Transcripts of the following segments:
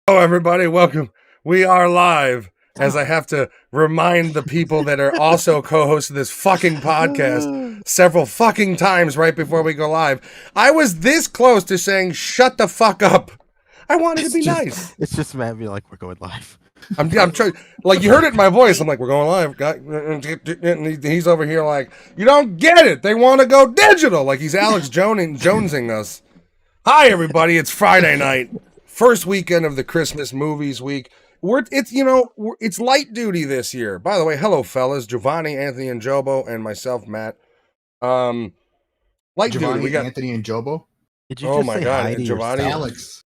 Hello, everybody. Welcome. We are live. As I have to remind the people that are also co-hosts of this fucking podcast several fucking times right before we go live. I was this close to saying, shut the fuck up. I wanted to be nice. It's just Matt being like, we're going live. I'm trying, like, you heard it in my voice. I'm like, we're going live. And he's over here like, you don't get it. They want to go digital. Like he's Alex Jonesing us. Hi, everybody. It's Friday night. First weekend of the Christmas movies week. It's light duty this year. By the way, hello fellas, Giovanni, Anthony, and Jobo, and myself, Matt. Light Giovanni, duty. We got Anthony, and Jobo. Did you Oh just my say God, hi to Giovanni. yourself? Alex.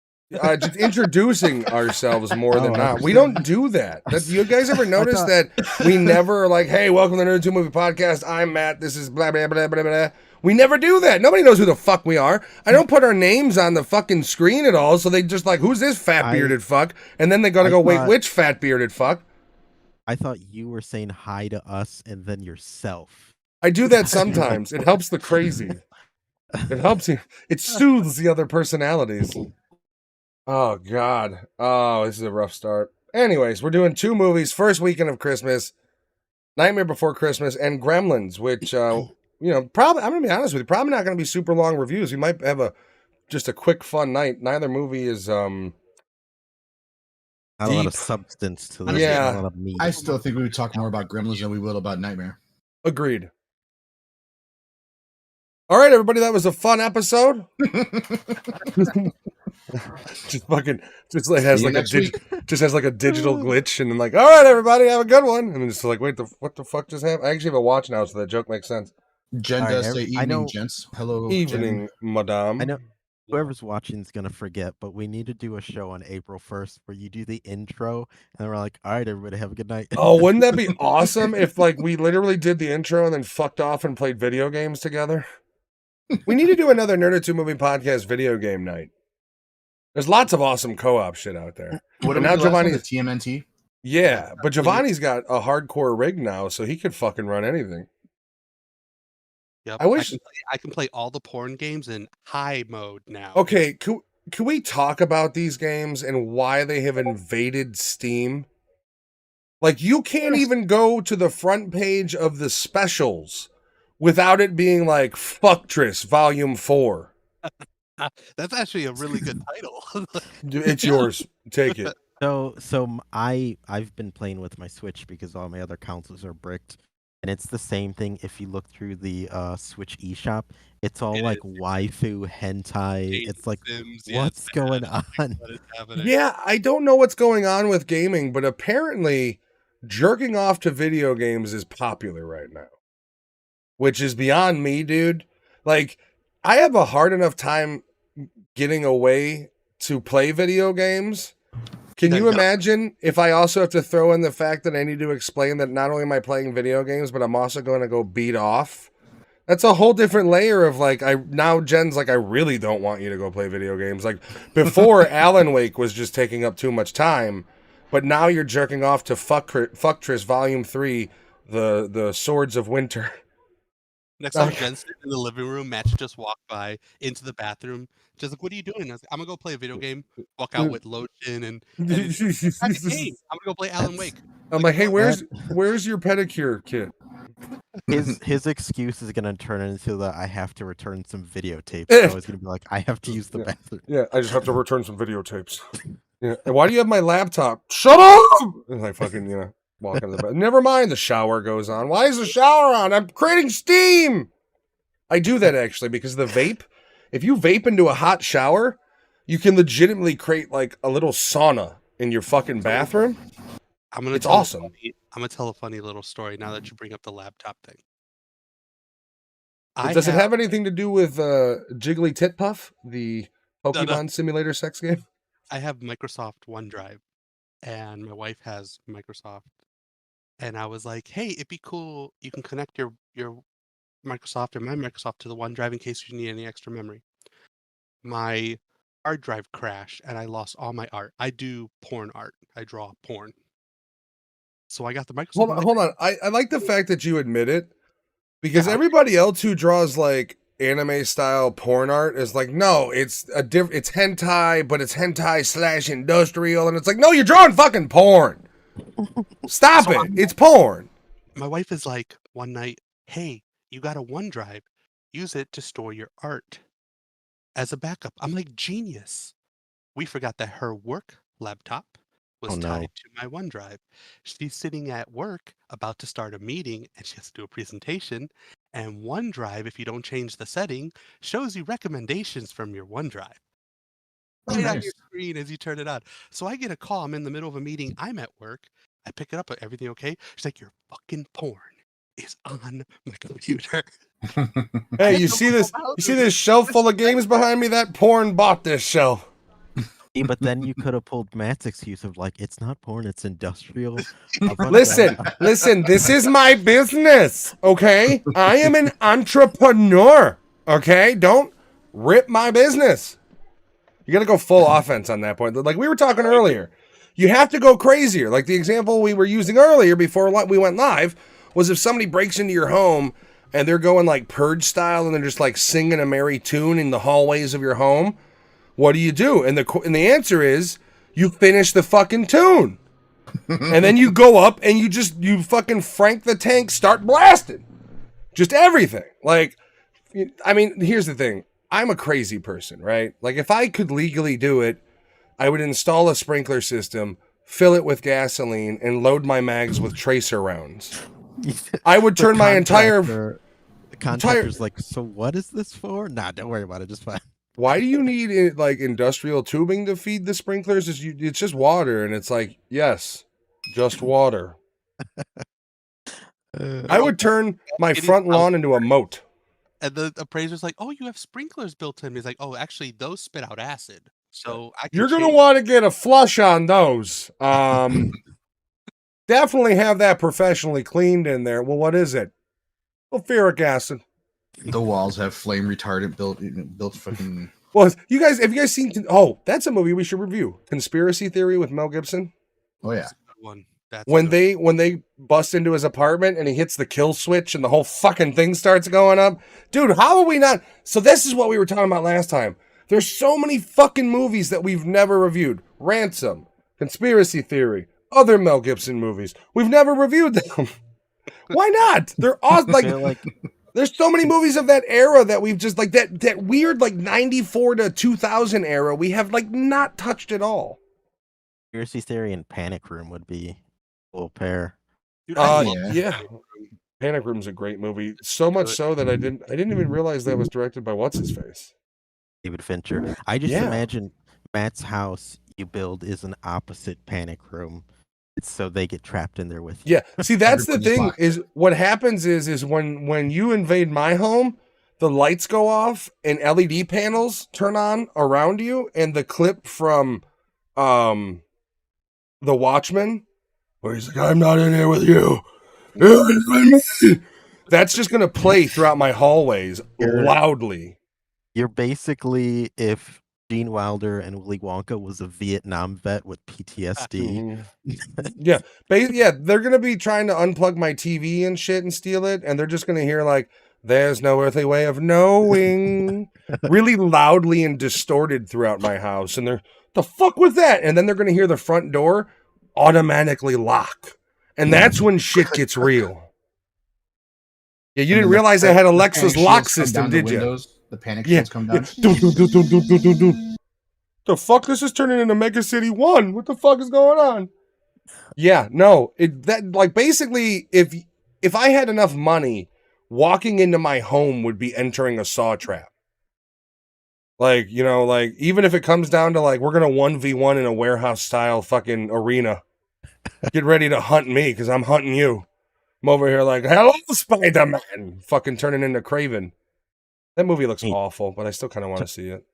Just introducing ourselves more than I not. We understand. don't do that. You guys ever notice that we never are like, hey, welcome to the Nerd 2 Movie Podcast. I'm Matt. This is blah, blah, blah, blah, blah. We never do that. Nobody knows who the fuck we are. I don't put our names on the fucking screen at all, so they just like, who's this fat bearded fuck? And then they gotta go, wait, which fat bearded fuck? I thought you were saying hi to us and then yourself. I do that sometimes. It helps the crazy. It helps you. It soothes the other personalities. Oh, God. Oh, this is a rough start. Anyways, we're doing two movies. First weekend of Christmas, Nightmare Before Christmas, and Gremlins, which, probably, I'm going to be honest with you, probably not going to be super long reviews. We might have just a quick, fun night. Neither movie is, Not a lot of substance to this. Yeah. Not a lot of meat. I still think we would talk more about Gremlins than we will about Nightmare. Agreed. All right, everybody, that was a fun episode. Just has like a digital glitch, and then like, all right, everybody, have a good one, and then just like, wait, what the fuck just happened? I actually have a watch now, so that joke makes sense. Jen All right, does say I know- evening, gents. Hello, Evening, madame. I know whoever's watching is going to forget, but we need to do a show on April 1st where you do the intro, and we're like, all right, everybody, have a good night. Oh, wouldn't that be awesome if like we literally did the intro and then fucked off and played video games together? We need to do another Nerd 2 Movie Podcast video game night. There's lots of awesome co-op shit out there. What And now, now Giovanni? Giovanni's- The TMNT. Yeah, but Giovanni's got a hardcore rig now, so he could fucking run anything. Yep. I wish- I can play all the porn games in high mode now. Okay, can we talk about these games and why they have invaded Steam? Like, you can't even go to the front page of the specials without it being like Fucktris Volume 4. That's actually a really good title. It's yours. Take it. I've been playing with my Switch because all my other consoles are bricked, and it's the same thing. If you look through the Switch eShop, it's all It like is. waifu hentai. It's like, Sims, what's going on? What is happening? Yeah, I don't know what's going on with gaming, but apparently jerking off to video games is popular right now. Which is beyond me, dude. Like, I have a hard enough time getting away to play video games. Can you imagine if I also have to throw in the fact that I need to explain that not only am I playing video games, but I'm also going to go beat off? That's a whole different layer of like, Jen's like, I really don't want you to go play video games. Like, before Alan Wake was just taking up too much time, but now you're jerking off to Fucktris Volume 3, the Swords of Winter. Next time Jen's sitting in the living room, Matt just walked by into the bathroom. Just like, what are you doing? I was like, I'm gonna go play a video game. Walk out with lotion and I'm gonna go play Alan Wake. I'm like, hey, where's your pedicure kit? His excuse is gonna turn into the I have to return some videotapes. So it's gonna be like, I have to use the bathroom. Yeah, I just have to return some videotapes. Yeah, and why do you have my laptop? Shut up! And I fucking walk into the bathroom. Never mind, the shower goes on. Why is the shower on? I'm creating steam. I do that actually because the vape. If you vape into a hot shower, you can legitimately create like a little sauna in your fucking bathroom. It's awesome. I'm gonna tell a funny little story now that you bring up the laptop thing. Does it have anything to do with Jiggly Tit Puff, the Pokemon simulator sex game? I have Microsoft OneDrive, and my wife has Microsoft. And I was like, hey, it'd be cool. You can connect your Microsoft or my Microsoft to the OneDrive in case you need any extra memory. My hard drive crashed, and I lost all my art. I do porn art. I draw porn. So I got the Microsoft. Hold on. I like the fact that you admit it, because everybody else who draws like anime style porn art is like, no, it's it's hentai, but it's hentai / industrial, and it's like, no, you're drawing fucking porn. Stop it. It's porn. My wife is like one night, hey, you got a OneDrive. Use it to store your art as a backup. I'm like, genius. We forgot that her work laptop was tied to my OneDrive. She's sitting at work about to start a meeting and she has to do a presentation. And OneDrive, if you don't change the setting, shows you recommendations from your OneDrive. Right on your screen as you turn it on. So I get a call. I'm in the middle of a meeting. I'm at work. I pick it up. Everything okay? She's like, your fucking porn is on my computer. Hey, you see this? You see this shelf full of games behind me? That porn bought this shelf. But then you could have pulled Matt's excuse of like, it's not porn, it's industrial. Listen, this is my business, okay? I am an entrepreneur, okay? Don't rip my business. You got to go full offense on that point. Like we were talking earlier, you have to go crazier. Like the example we were using earlier before we went live was if somebody breaks into your home and they're going like Purge style and they're just like singing a merry tune in the hallways of your home, what do? And the answer is you finish the fucking tune. And then you go up and you fucking Frank the Tank start blasting. Just everything. Like, I mean, here's the thing. I'm a crazy person, right? Like if I could legally do it, I would install a sprinkler system, fill it with gasoline, and load my mags with tracer rounds. I would turn my entire... The contractor's like, so what is this for? Nah, don't worry about it. Just fine. Why do you need like industrial tubing to feed the sprinklers? It's just water, and it's like, yes, just water. I would turn my front lawn into a moat. And the appraiser's like, oh, you have sprinklers built in. He's like, oh, actually, those spit out acid. So you're going to want to get a flush on those. Definitely have that professionally cleaned in there. Well, what is it? Sulfuric acid. The walls have flame retardant built fucking. Well, have you guys seen? Oh, that's a movie we should review. Conspiracy Theory with Mel Gibson. Oh yeah. When they bust into his apartment and he hits the kill switch and the whole fucking thing starts going up, dude. How are we not? So this is what we were talking about last time. There's so many fucking movies that we've never reviewed. Ransom, Conspiracy Theory, other Mel Gibson movies. We've never reviewed them. Why not? They're awesome. Like there's so many movies of that era that we've just like that weird like 94 to 2000 era we have like not touched at all. Conspiracy Theory and Panic Room would be a little pair. Dude, yeah. Panic Room's a great movie. So much so that I didn't even realize that was directed by what's his face? David Fincher. I just imagine Matt's house you build is an opposite Panic Room. So they get trapped in there with you. Yeah. See, that's the thing is what happens is when you invade my home, the lights go off and LED panels turn on around you, and the clip from The Watchmen where he's like, I'm not in here with you. That's just gonna play throughout my hallways loudly. You're basically if Gene Wilder and Willy Wonka was a Vietnam vet with PTSD. Yeah, they're gonna be trying to unplug my TV and shit and steal it, and they're just gonna hear like, "There's no earthly way of knowing," really loudly and distorted throughout my house, and they're the fuck was that? And then they're gonna hear the front door automatically lock, and that's when shit gets real. Yeah, you didn't realize I had Alexa's lock system, did you? The panic shields come down. The fuck? This is turning into Mega City 1. What the fuck is going on? Yeah, no. Basically, if I had enough money, walking into my home would be entering a saw trap. Like, you know, like, even if it comes down to, like, we're going to 1v1 in a warehouse-style fucking arena. Get ready to hunt me, because I'm hunting you. I'm over here like, hello, Spider-Man! Fucking turning into Kraven. That movie looks awful, but I still kind of want to see it.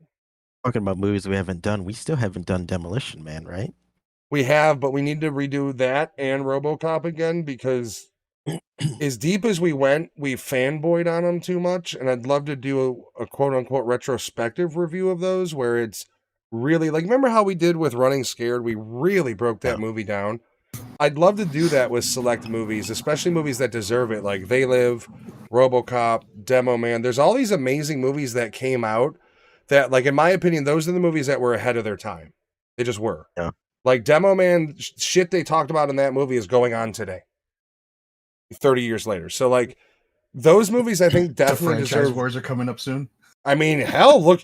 Talking about movies we haven't done, we still haven't done Demolition Man, right? We have, but we need to redo that and RoboCop again because as deep as we went, we fanboyed on them too much, and I'd love to do a quote-unquote retrospective review of those where it's really, like, remember how we did with Running Scared? We really broke that movie down. I'd love to do that with select movies, especially movies that deserve it, like They Live, RoboCop, Demo Man. There's all these amazing movies that came out that, like, in my opinion, those are the movies that were ahead of their time. They just were. Yeah. Like Demo Man, shit they talked about in that movie is going on today, 30 years later. So, like, those movies I think The definitely franchise deserve. wars are coming up soon. I mean, hell, look,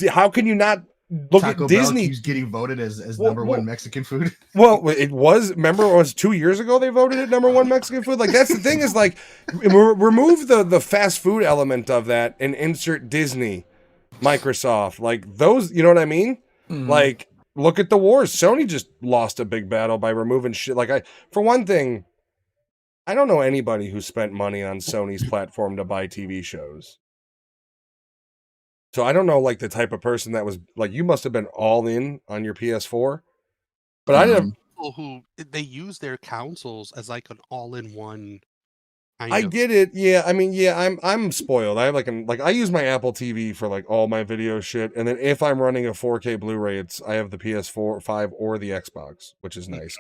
how can you not look Taco at Bell Disney? keeps getting voted as Well, number one Mexican food. Well, it was. Remember, it was 2 years ago they voted it number one Mexican food. Like that's the thing is like, remove the fast food element of that and insert Disney, Microsoft, like those. You know what I mean? Like, look at the wars. Sony just lost a big battle by removing shit. Like for one thing, I don't know anybody who spent money on Sony's platform to buy TV shows. So I don't know like the type of person that was like you must have been all in on your PS4. But I didn't. People who they use their consoles as like an all-in-one kind I of. get it. Yeah, I mean, yeah, I'm spoiled. I have like I use my Apple TV for like all my video shit, and then if I'm running a 4K Blu-ray, I have the PS4, 5, or the Xbox, which is nice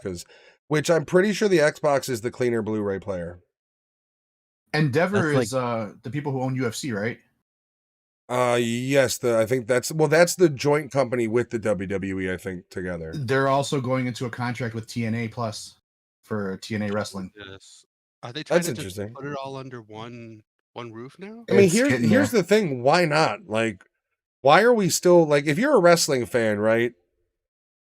which I'm pretty sure the Xbox is the cleaner Blu-ray player. Endeavor That's is the people who own UFC, right? Yes, I think that's the joint company with the WWE, I think, together. They're also going into a contract with TNA Plus for TNA Wrestling. Yes. Are they trying That's to just interesting. put it all under one roof now? I mean, It's getting here's there. the thing, why not? Like, why are we still like if you're a wrestling fan, right?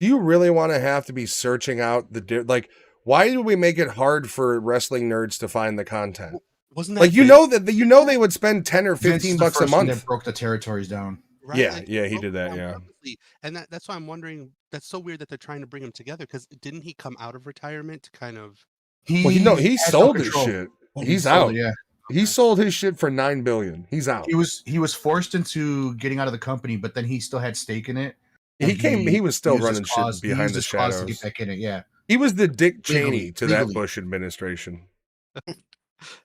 Do you really want to have to be searching out like why do we make it hard for wrestling nerds to find the content? Wasn't that Like they would spend 10 or Vince is 15 the bucks a first one month. that broke the territories down. right? Yeah, Like, yeah, he broke did that, down yeah. purposely. And that's why I'm wondering. That's so weird that they're trying to bring him together because didn't he come out of retirement to kind of? He He has no sold his control. shit. He He's sold out. it, yeah. He sold his shit for $9 billion. He's out. He was forced into getting out of the company, but then he still had stake in it. and He was still used his running clause- shit he behind used the his clause to shadows. get back in it, yeah. He was the Dick Cheney Legally- to that legally. Bush administration.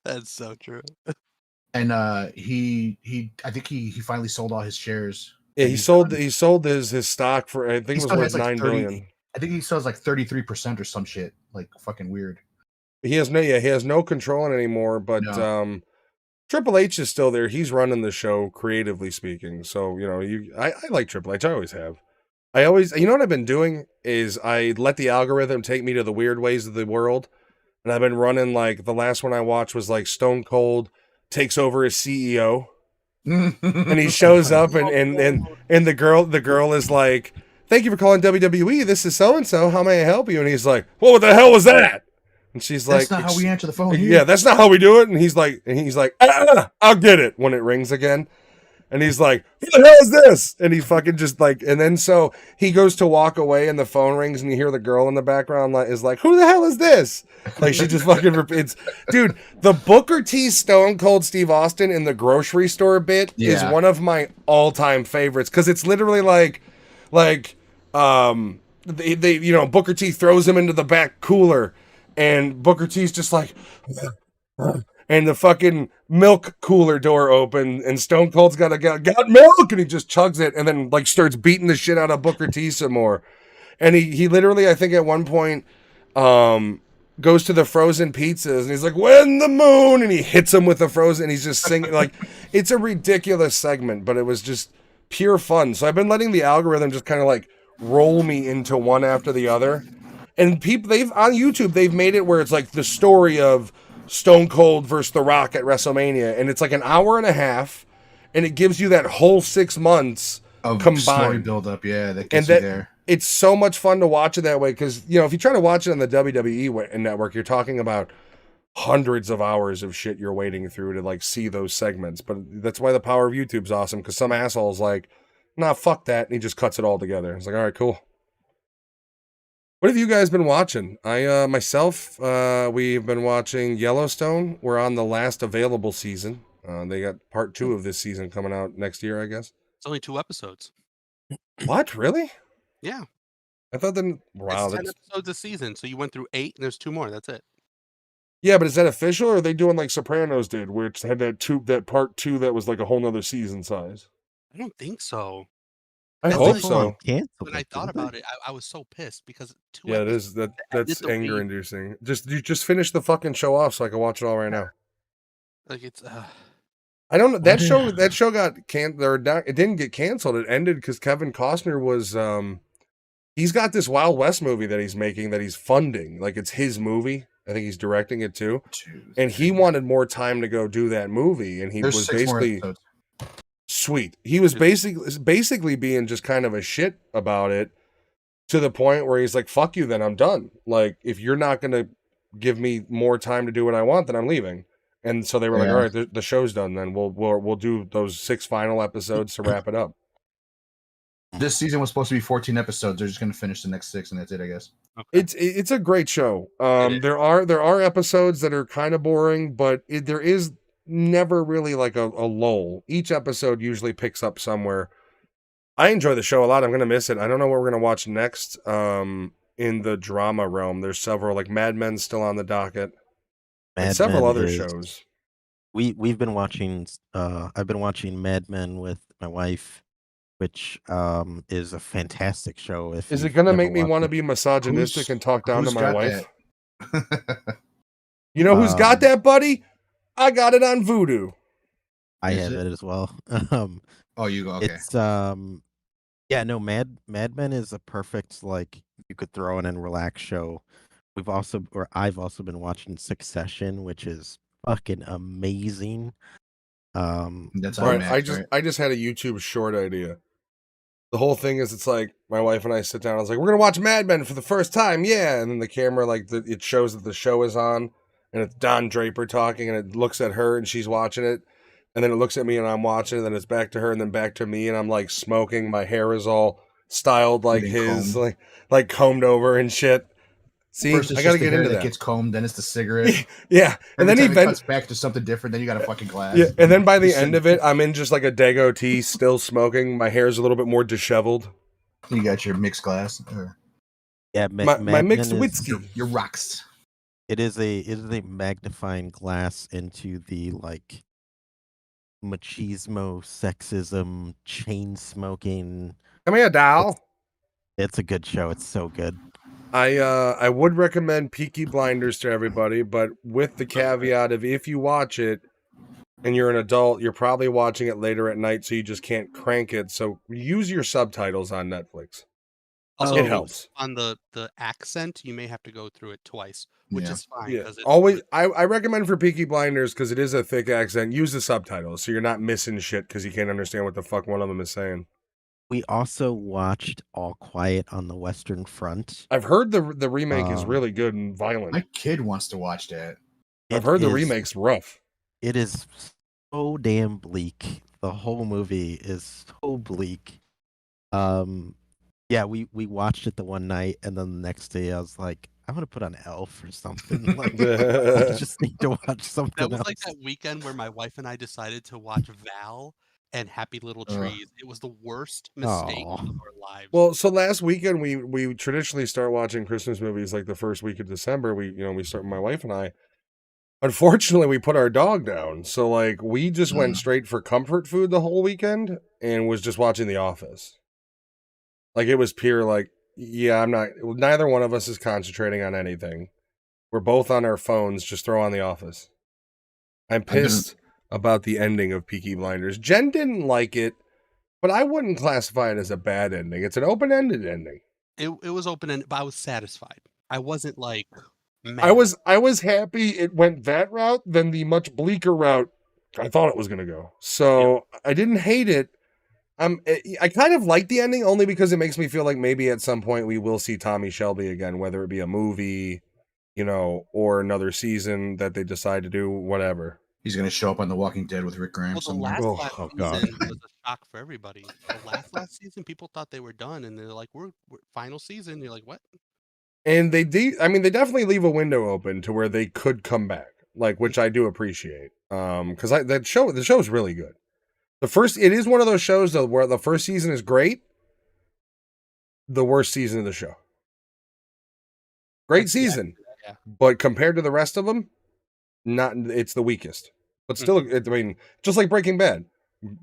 That's so true. And he I think he finally sold all his shares. Yeah, And he he's sold done. his stock for I think He it was still worth has, like, 9 30 billion. I think he sells like 33% or some shit. Like fucking weird. He has no control in it anymore, but No. Triple H is still there. He's running the show, creatively speaking. So, you know, I like Triple H. I always have. You know what I've been doing is I let the algorithm take me to the weird ways of the world. And I've been running like the last one I watched was like Stone Cold takes over as CEO. And he shows up and the girl is like, "Thank you for calling WWE. This is so and so. How may I help you?" And he's like, "What the hell was that?" And she's That's like, not how we answer the phone here. "Yeah, that's not how we do it." And he's like, "I'll get it" when it rings again. And he's like, "Who the hell is this?" And he fucking just like, and then so he goes to walk away, and the phone rings, and you hear the girl in the background is like, "Who the hell is this?" Like she just fucking repeats, dude. The Booker T Stone Cold Steve Austin in the grocery store bit is Yeah. one of my all-time favorites because it's literally like they you know Booker T throws him into the back cooler, and Booker T's just like. And the fucking milk cooler door open, and Stone Cold's got milk, and he just chugs it, and then like starts beating the shit out of Booker T some more. And he literally, I think at one point, goes to the frozen pizzas, and he's like, "When the moon," and he hits him with the frozen. And he's just singing like, it's a ridiculous segment, but it was just pure fun. So I've been letting the algorithm just kind of like roll me into one after the other. And people, on YouTube, they've made it where it's like the story of Stone Cold versus The Rock at WrestleMania, and it's like an hour and a half, and it gives you that whole 6 months Of combined. story build up, yeah, that And gets that you there. it's so much fun to watch it that way because you know if you try to watch it on the WWE network, you're talking about hundreds of hours of shit you're wading through to like see those segments. But that's why the power of YouTube's awesome because some asshole's like, "Nah, fuck that," and he just cuts it all together. It's like, all right, cool. What have you guys been watching? We've been watching Yellowstone. We're on the last available season. They got part 2 of this season coming out next year, I guess. It's only 2 episodes. What? Really? Yeah. I thought then. Wow, It's 10 that's episodes a season, so you went through 8, and there's 2 more. That's it. yeah, but is that official or are they doing like Sopranos did, which had that part 2 that was like a whole nother season size? I don't think so. I And hope then, so. Cancel when I it, thought didn't they? about it, I was so pissed because 2 Yeah, it episodes is. ended That's the anger way inducing. Just finish the fucking show off so I can watch it all right now. like it's I don't know Why did- that show got it didn't get canceled. It ended because Kevin Costner was he's got this Wild West movie that he's making that he's funding. Like it's his movie. I think he's directing it too. And he wanted more time to go do that movie. And he There's was 6 more basically episodes. sweet. He was basically being just kind of a shit about it to the point where he's like, fuck you, then I'm done. Like, if you're not gonna give me more time to do what I want, then I'm leaving. And so they were like, Yeah. all right, the show's done then. We'll do those 6 final episodes to wrap it up. This season was supposed to be 14 episodes. They're just going to finish the next 6, and that's it, I guess. okay. It's a great show. It is. There are episodes that are kind of boring, but there is never really like a lull. Each episode usually picks up somewhere. I enjoy the show a lot. I'm gonna miss it. I don't know what we're gonna watch next. In the drama realm, there's several, like Mad Men's still on the docket, and Mad several Men other is- shows. We've been watching. I've been watching Mad Men with my wife, which is a fantastic show. If Is it you've gonna never make me watched want to it. be misogynistic and talk down to Who's my got wife? that? You know who's got Um, that, buddy? I got it on Vudu. I Is have it? it as well. Oh, you go. Okay. It's yeah, no, Mad Men is a perfect, like, you could throw in and relax show. I've also been watching Succession, which is fucking amazing. That's All on right, Max, right? I just had a YouTube short idea. The whole thing is, it's like my wife and I sit down. I was like, we're gonna watch Mad Men for the first time, yeah. And then the camera, like, it shows that the show is on, and it's Don Draper talking, and it looks at her, and she's watching it, and then it looks at me, and I'm watching it, and then it's back to her, and then back to me, and I'm like smoking. My hair is all styled like Getting his, combed. like combed over and shit. See, First, it's I gotta just the get hair into that that. gets combed, then it's the cigarette. Yeah, and Every then time it even cuts back to something different, then you got a fucking glass. yeah, and then by the You end said- of it, I'm in just like a Dago tea, still smoking. My hair's a little bit more disheveled. You got your mixed glass. yeah, My Mad mixed Men is- whiskey. Your rocks. It is a magnifying glass into the, like, machismo, sexism, chain smoking. Come here, doll. It's a good show. It's so good. I would recommend Peaky Blinders to everybody, but with the caveat of, if you watch it and you're an adult, you're probably watching it later at night, so you just can't crank it. So use your subtitles on Netflix. Also, It helps. on the accent, you may have to go through it twice, which Yeah. is fine. Yeah, 'cause always. I recommend for Peaky Blinders, because it is a thick accent. Use the subtitles so you're not missing shit because you can't understand what the fuck one of them is saying. We also watched All Quiet on the Western Front. I've heard the remake is Um, really good and violent. My kid wants to watch that. I've It heard the is- remake's rough. It is so damn bleak. The whole movie is so bleak. Yeah, we watched it the one night, and then the next day I was like, I'm gonna put on Elf or something. Like, I just need to watch something That was else. like that weekend where my wife and I decided to watch Val and Happy Little Ugh. Trees. It was the worst mistake Aw. of our lives. Well, so last weekend we traditionally start watching Christmas movies like the first week of December. We start, my wife and I. Unfortunately, we put our dog down, so like we just went straight for comfort food the whole weekend and was just watching The Office. Like, it was pure, like, yeah, I'm not. Neither one of us is concentrating on anything. We're both on our phones. Just throw on The Office. I'm pissed about the ending of Peaky Blinders. Jen didn't like it, but I wouldn't classify it as a bad ending. It's an open-ended ending. it was open and but I was satisfied. I wasn't like mad. I was happy it went that route than the much bleaker route I thought it was going to go. So I didn't hate it. I kind of like the ending only because it makes me feel like maybe at some point we will see Tommy Shelby again, whether it be a movie, or another season that they decide to do, whatever. He's gonna show up on The Walking Dead with Rick Grimes. Well, the somewhere. last Oh, season God. was a shock for everybody. The last season, people thought they were done, and they're like, "We're final season." You're like, "What?" And they definitely leave a window open to where they could come back, like, which I do appreciate. Because the show is really good. It is one of those shows though where the first season is great, the worst season of the show. Great season, yeah. but compared to the rest of them, it's the weakest. But still, just like Breaking Bad,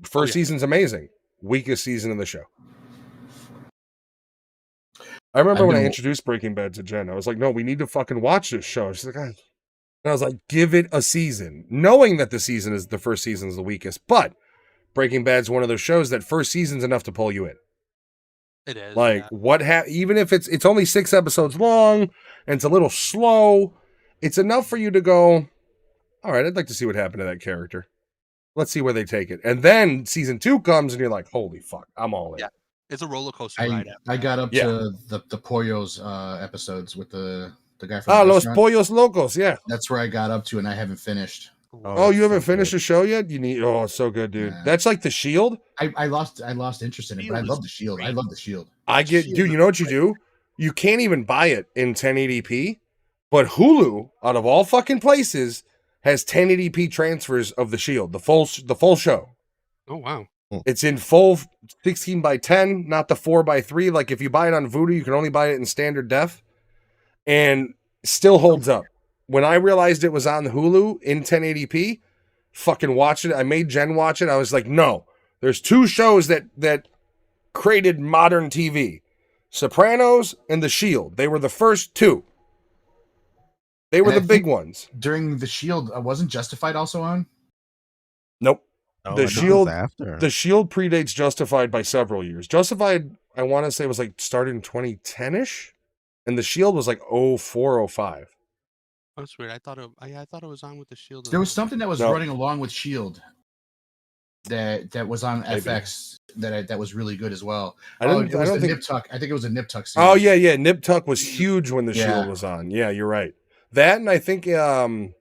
first yeah. season's amazing, weakest season of the show. I remember I've when I been- introduced Breaking Bad to Jen, I was like, no, we need to fucking watch this show. She's like, "Ah." And I was like, give it a season, knowing that the first season is the weakest. But Breaking Bad's one of those shows that first season's enough to pull you in. It is. Like yeah. even if it's only 6 episodes long and it's a little slow, it's enough for you to go, all right, I'd like to see what happened to that character. Let's see where they take it. And then season 2 comes and you're like, holy fuck, I'm all in. Yeah. It's a roller coaster I ride. got up Yeah. to the Pollos episodes with the guy from Ah, the Los restaurant. Pollos Locos, yeah. That's where I got up to, and I haven't finished. Oh, it's you haven't so finished good. the show yet? You need it's so good, dude. Yeah. That's like The Shield. I lost interest in it, but I Shield love is the Shield. I great. love the Shield. I get Shield dude, is you know what you do? You can't even buy it in 1080p, but Hulu, out of all fucking places, has 1080p transfers of The Shield, the full show. Oh wow. It's in full 16 by 10, not the 4 by 3. Like if you buy it on Vudu, you can only buy it in standard def, and still holds up. When I realized it was on Hulu in 1080p, fucking watched it. I made Jen watch it. I was like, no, there's 2 shows that created modern TV: Sopranos and The Shield. They were the first 2. They were And the I big think- ones. During the Shield, wasn't Justified also on? Nope. Oh, The I think it was Shield- after. The Shield predates Justified by several years. Justified, I want to say, was like started in 2010ish, and The Shield was like 04, 05. That's weird. I thought it was on with the Shield. There was something that was No. running along with Shield that was on Maybe. FX that was really good as well. I It don't, was I don't the think. Nip Tuck. I think it was a Nip Tuck series. Oh yeah. Nip Tuck was huge when The Yeah. Shield was on. Yeah, you're right. That, and I think the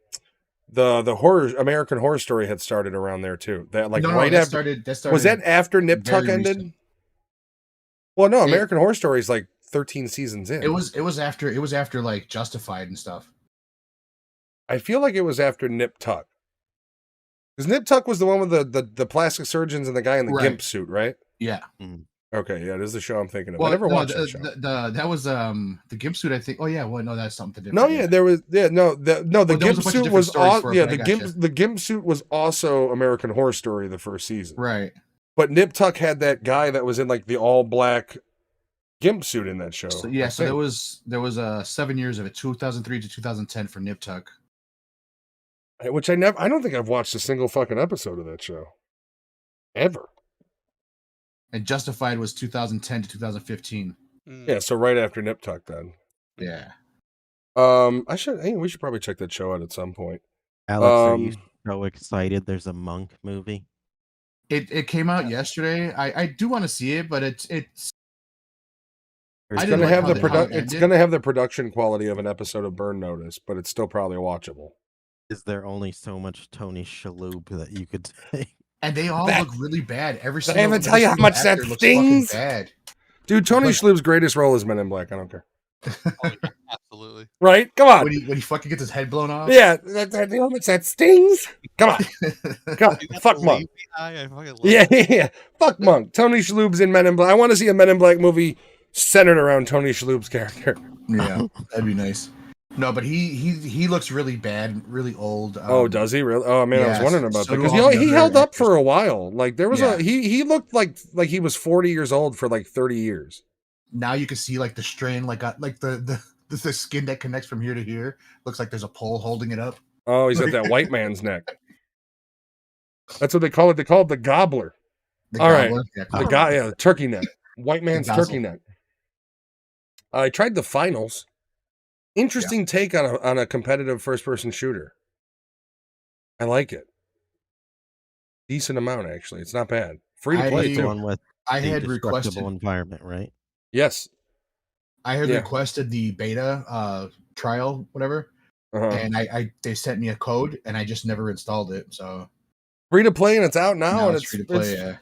American Horror Story had started around there too. That like no, right that after. started. Was that after Nip very Tuck ended? recent. Well, no. It- American Horror Story is like 13 seasons in. It was after like Justified and stuff. I feel like it was after Nip Tuck. Because Nip Tuck was the one with the plastic surgeons and the guy in the Right. gimp suit, right? Yeah. Okay, yeah, this is the show I'm thinking of. I never watched that show. that was the gimp suit. I think. Oh yeah. Well, no, that's something different. No, yeah, there was the there was gimp a bunch of suit different was stories for it, yeah, but I gotcha. the gimp suit was also American Horror Story the first season. Right. But Nip Tuck had that guy that was in like the all black gimp suit in that show. So yeah. I So there think. was 7 years of it, 2003 to 2010 for Nip Tuck. Which I don't think I've watched a single fucking episode of that show. Ever. And Justified was 2010 to 2015. Mm. Yeah, so right after Nip Tuck then. Yeah. We should probably check that show out at some point. Alex, are you Um, so excited? There's a Monk movie. It came out yesterday. I do want to see it, but it's It's I gonna didn't like have how the how it it's ended. gonna have the production quality of an episode of Burn Notice, but it's still probably watchable. Is there only so much Tony Shalhoub that you could say? and they all That- look really bad. Every Did I single ever tell you how every much single that actor looks fucking stings? bad. Dude, Tony But- Shalhoub's greatest role is Men in Black. I don't care. Oh, yeah, absolutely. Right? Come on. when he fucking gets his head blown off. Yeah, you know how much that stings? Come on. Come on. Dude, that's Fuck a Monk. lazy eye. I fucking love Yeah, it. yeah. Fuck Monk. Tony Shalhoub's in Men in Black. I want to see a Men in Black movie centered around Tony Shalhoub's character. Yeah, that'd be nice. No, but he looks really bad, really old. Oh, does he really? Oh man, I was yes, wondering about so that do because all the he other held up actors. for a while. Like there was Yeah. he looked like he was 40 years old for like 30 years. Now you can see like the strain, like the skin that connects from here to here. Looks like there's a pole holding it up. Oh, he's got that white man's neck. That's what they call it. They call it the gobbler. The All right. gobbler. Yeah, The guy, yeah, the turkey neck. White man's nozzle. turkey neck. I tried the finals. Interesting take on a competitive first person shooter. I like it. Decent amount actually. It's not bad. Free to play I- It's the too. one with I the had destructible requested. environment, right? Yes. I had Yeah. requested the beta trial, whatever, Uh-huh. and they sent me a code, and I just never installed it. So Free to play and it's out now, now and it's free to play. Yeah.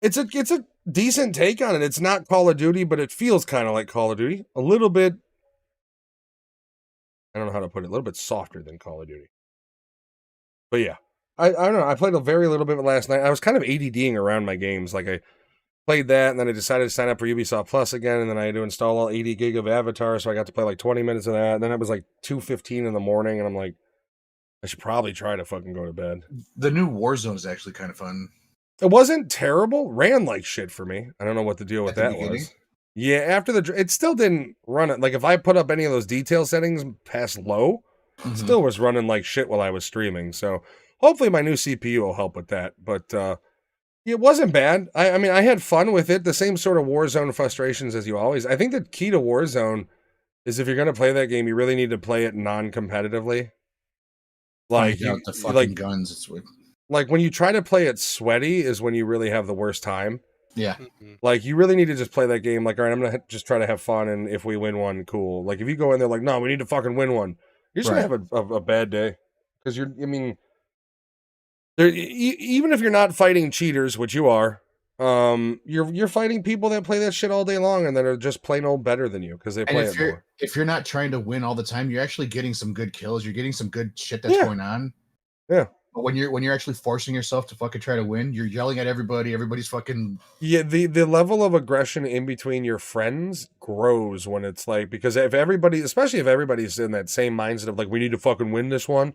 it's a decent take on it. It's not Call of Duty, but it feels kind of like Call of Duty. A little bit. I don't know how to put it. A little bit softer than Call of Duty. But yeah, I don't know. I played a very little bit last night. I was kind of ADDing around my games. Like I played that, and then I decided to sign up for Ubisoft Plus again, and then I had to install all 80 gig of Avatar, so I got to play like 20 minutes of that. And then it was like 2:15 in the morning, and I'm like, I should probably try to fucking go to bed. The new Warzone is actually kind of fun. It wasn't terrible. Ran like shit for me. I don't know what the deal with At the that was. beginning? Yeah, after it still didn't run it. Like if I put up any of those detail settings past low, Mhm. still was running like shit while I was streaming. So hopefully my new CPU will help with that. But it wasn't bad. I mean, I had fun with it. The same sort of Warzone frustrations as you always. I think the key to Warzone is if you're going to play that game, you really need to play it non-competitively. Like Find out the fucking like guns. It's weird. like when you try to play it sweaty is when you really have the worst time. Yeah. Mhm. Like you really need to just play that game. Like, all right, I'm gonna just try to have fun, and if we win one, cool. Like if you go in there like, no, we need to fucking win one, you're just gonna have a bad day because you're. I mean, there even if you're not fighting cheaters, which you are, you're fighting people that play that shit all day long and that are just plain old better than you because they And play it more. if you're not trying to win all the time, you're actually getting some good kills. You're getting some good shit that's Yeah. going on. Yeah. But when you're actually forcing yourself to fucking try to win, you're yelling at everybody. Everybody's fucking. Yeah, the level of aggression in between your friends grows when it's like because if everybody, especially if everybody's in that same mindset of like we need to fucking win this one,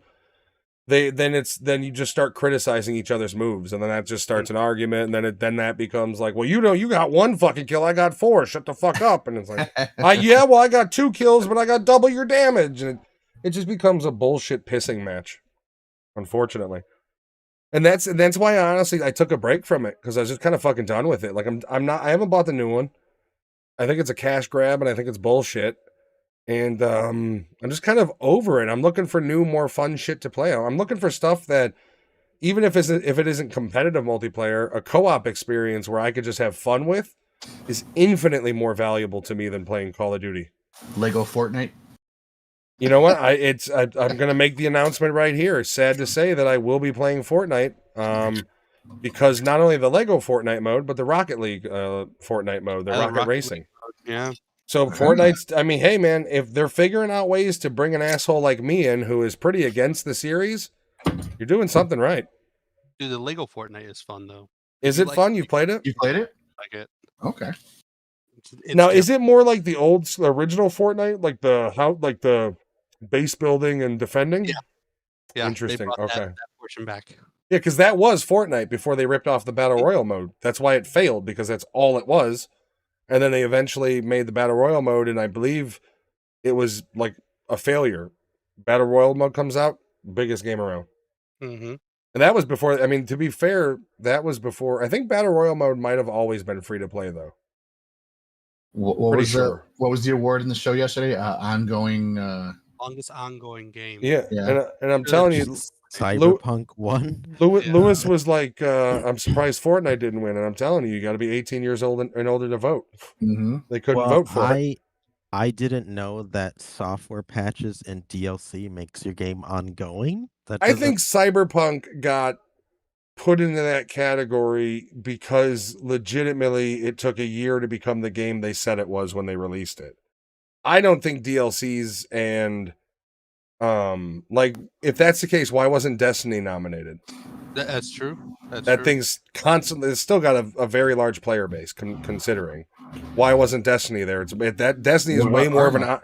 then you just start criticizing each other's moves, and then that just starts an argument, and then that becomes like, well, you got one fucking kill, I got 4, shut the fuck up, and it's like, yeah, well, I got 2 kills, but I got double your damage, and it just becomes a bullshit pissing match, unfortunately. And that's why honestly I took a break from it because I was just kind of fucking done with it. Like I haven't bought the new one. I think it's a cash grab and I think it's bullshit. And I'm just kind of over it. I'm looking for new, more fun shit to play. I'm looking for stuff that even if it isn't competitive multiplayer, a co-op experience where I could just have fun with is infinitely more valuable to me than playing Call of Duty. Lego Fortnite. You know what? I'm gonna make the announcement right here. Sad to say that I will be playing Fortnite. Because not only the Lego Fortnite mode, but the Rocket League Fortnite mode, the Rocket Racing. Yeah. So Fortnite's. I mean, hey man, if they're figuring out ways to bring an asshole like me in, who is pretty against the series, you're doing something right. Dude, the Lego Fortnite is fun though. Is You it like- fun? You've played it? You played it? Like it. Okay. It's Now, is it more like the original Fortnite, like the base building and defending? Yeah. Yeah, Interesting. They brought Okay. that portion back. Yeah, because that was Fortnite before they ripped off the Battle Royale mode. That's why it failed, because that's all it was. And then they eventually made the Battle Royale mode, and I believe it was like a failure. Battle Royale mode comes out, biggest game around. Mm-hmm. And that was before, I mean, to be fair, that was before, I think Battle Royale mode might have always been free to play, though. What Pretty was sure. what was the award in the show yesterday? Ongoing. Longest ongoing game. Yeah. Yeah. And I'm telling you, Cyberpunk won. Lewis was like, I'm surprised Fortnite didn't win. And I'm telling you, you got to be 18 years old and older to vote. Mm-hmm. They couldn't vote for it. I didn't know that software patches and DLC makes your game ongoing. I think Cyberpunk got put into that category because legitimately it took a year to become the game they said it was when they released it. I don't think DLCs and like if that's the case, why wasn't Destiny nominated? That's true. That true. thing's constantly, it's still got a very large player base considering. Why wasn't Destiny there? That Destiny is What way about more of an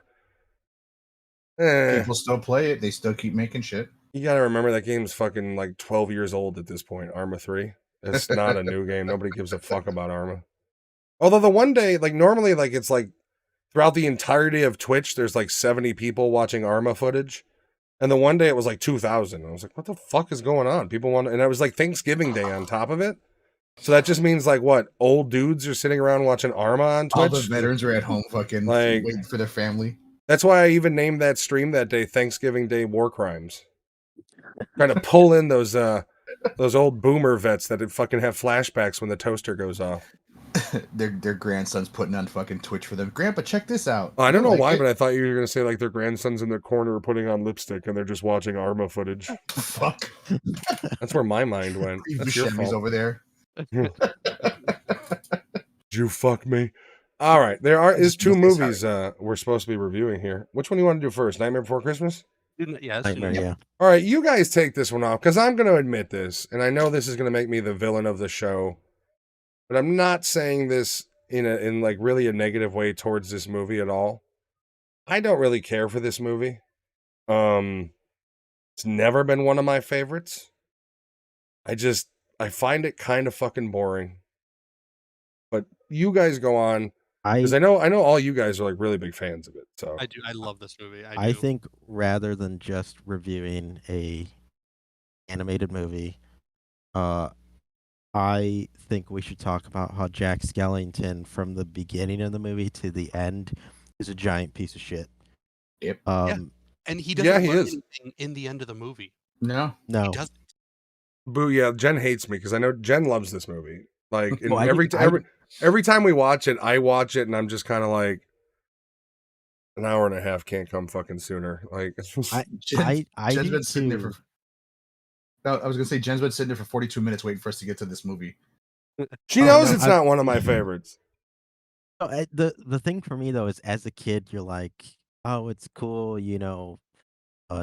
People still play it. They still keep making shit. You gotta remember that game's fucking like 12 years old at this point, Arma 3. It's not a new game. Nobody gives a fuck about Arma. Although the one day, like normally, like it's like throughout the entirety of Twitch, there's like 70 people watching Arma footage. And the one day it was like 2,000. I was like, what the fuck is going on? People want, and it was like Thanksgiving Day on top of it. So that just means like what? Old dudes are sitting around watching Arma on Twitch. All the veterans are at home fucking Like- waiting for their family. That's why I even named that stream that day Thanksgiving Day War Crimes. Trying to pull in those old boomer vets that fucking have flashbacks when the toaster goes off. their grandson's putting on fucking Twitch for them. Grandpa, check this out. I don't know Like why, it? but I thought you were gonna say like their grandsons in their corner are putting on lipstick and they're just watching Arma footage. Fuck. That's where my mind went. That's your Buscemi's fault. over there. Did you fuck me? All right, there is 2 movies we're supposed to be reviewing here. Which one do you want to do first? Nightmare Before Christmas? Yeah, Nightmare, yeah. All right, you guys take this one off because I'm going to admit this, and I know this is going to make me the villain of the show, but I'm not saying this in like really a negative way towards this movie at all. I don't really care for this movie. It's never been one of my favorites. I find it kind of fucking boring. But you guys go on. Because I know all you guys are like really big fans of it. So I do. I love this movie. I do. think rather than just reviewing a animated movie, I think we should talk about how Jack Skellington, from the beginning of the movie to the end, is a giant piece of shit. Yep. And he doesn't he learn is. anything in the end of the movie. No. He No, doesn't. Boo, yeah, Jen hates me because I know Jen loves this movie. Like, and Well, I every didn't- every time we watch it, I watch it and I'm just kind of like, an hour and a half can't come fucking sooner. Like, I Jen's do been sitting there too. for. No, I was gonna say Jen's been sitting there for 42 minutes waiting for us to get to this movie. she Oh, knows no, it's I- not one of my favorites. The thing for me though is, as a kid, you're like, oh, it's cool,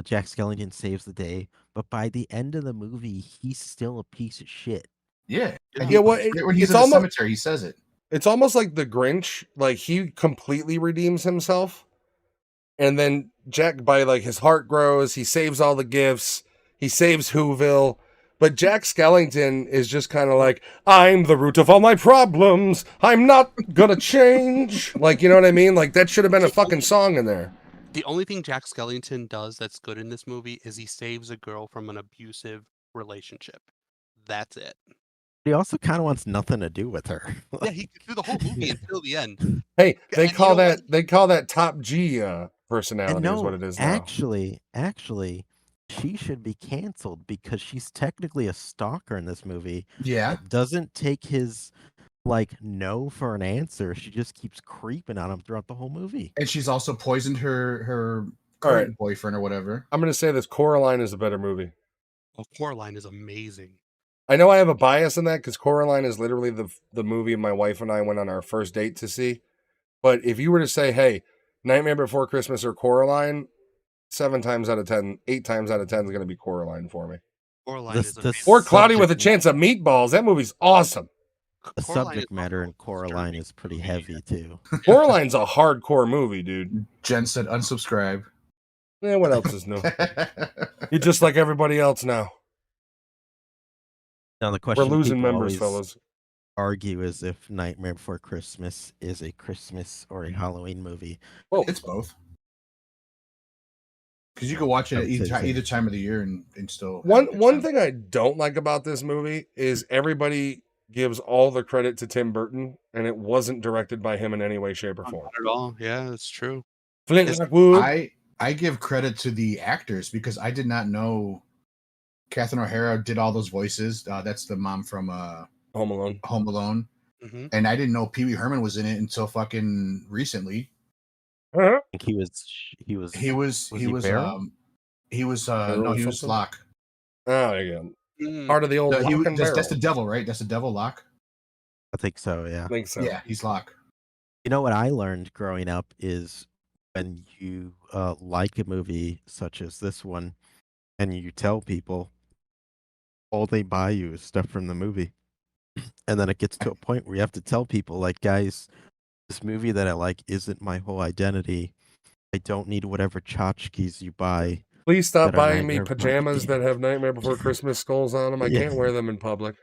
Jack Skellington saves the day, but by the end of the movie, he's still a piece of shit. Yeah. And Yeah, well, when he's it's in the almost- cemetery, he says it. It's almost like the Grinch. Like, he completely redeems himself, and then Jack, by like his heart grows, he saves all the gifts, he saves Whoville. But Jack Skellington is just kind of like, I'm the root of all my problems. I'm not gonna change. Like, you know what I mean? Like, that should have been a fucking song in there. The only thing Jack Skellington does that's good in this movie is he saves a girl from an abusive relationship. That's it. He also kind of wants nothing to do with her. Yeah, he could do the whole movie until the end. Hey, they And you call know that top G personality And is what it is now. actually, she should be canceled because she's technically a stalker in this movie. Yeah. That doesn't take his no for an answer. She just keeps creeping on him throughout the whole movie. And she's also poisoned her All right. current boyfriend or whatever. I'm gonna say this: Coraline is a better movie. Oh, Coraline is amazing. I know I have a bias in that because Coraline is literally the movie my wife and I went on our first date to see. But if you were to say, hey, Nightmare Before Christmas or Coraline, 8 times out of 10 is going to be Coraline for me. Coraline This- is this- amazing. Or Cloudy with a Subject- Chance of Meatballs. That movie's awesome. The Coraline subject is matter also in Coraline disturbing is pretty movie. heavy too. Coraline's a hardcore movie, dude. Jen said unsubscribe. Yeah, what else is new? You're just like everybody else now. Now the We're question losing people members, always fellas. argue is if Nightmare Before Christmas is a Christmas or a Halloween movie. Well, It's both. Because you can watch it I at would say either so. time of the year and still. have a one good one time. thing I don't like about this movie is everybody gives all the credit to Tim Burton, and it wasn't directed by him in any way, shape, or form. Not at all. Yeah, that's true. Flint Is- Lockwood. I give credit to the actors because I did not know Catherine O'Hara did all those voices. That's the mom from Home Alone. Home Alone. Hmm. And I didn't know Pee Wee Herman was in it until fucking recently. Uh-huh. I think he was He was Was he he was Baron? he was Baron no, or he was something? Locke. Oh, there you go. Mm. Part of the old No, Lock and that's the Barrel. devil, right? That's the devil Locke. I think so, yeah. I think so. Yeah, he's Locke. You know what I learned growing up is when you like a movie such as this one and you tell people, all they buy you is stuff from the movie. And then it gets to a point where you have to tell people, like, guys, this movie that I like isn't my whole identity. I don't need whatever tchotchkes you buy. Please stop That are buying me Nightmare Before pajamas that Christmas. have Nightmare Before Christmas skulls on them. I Yeah. can't wear them in public.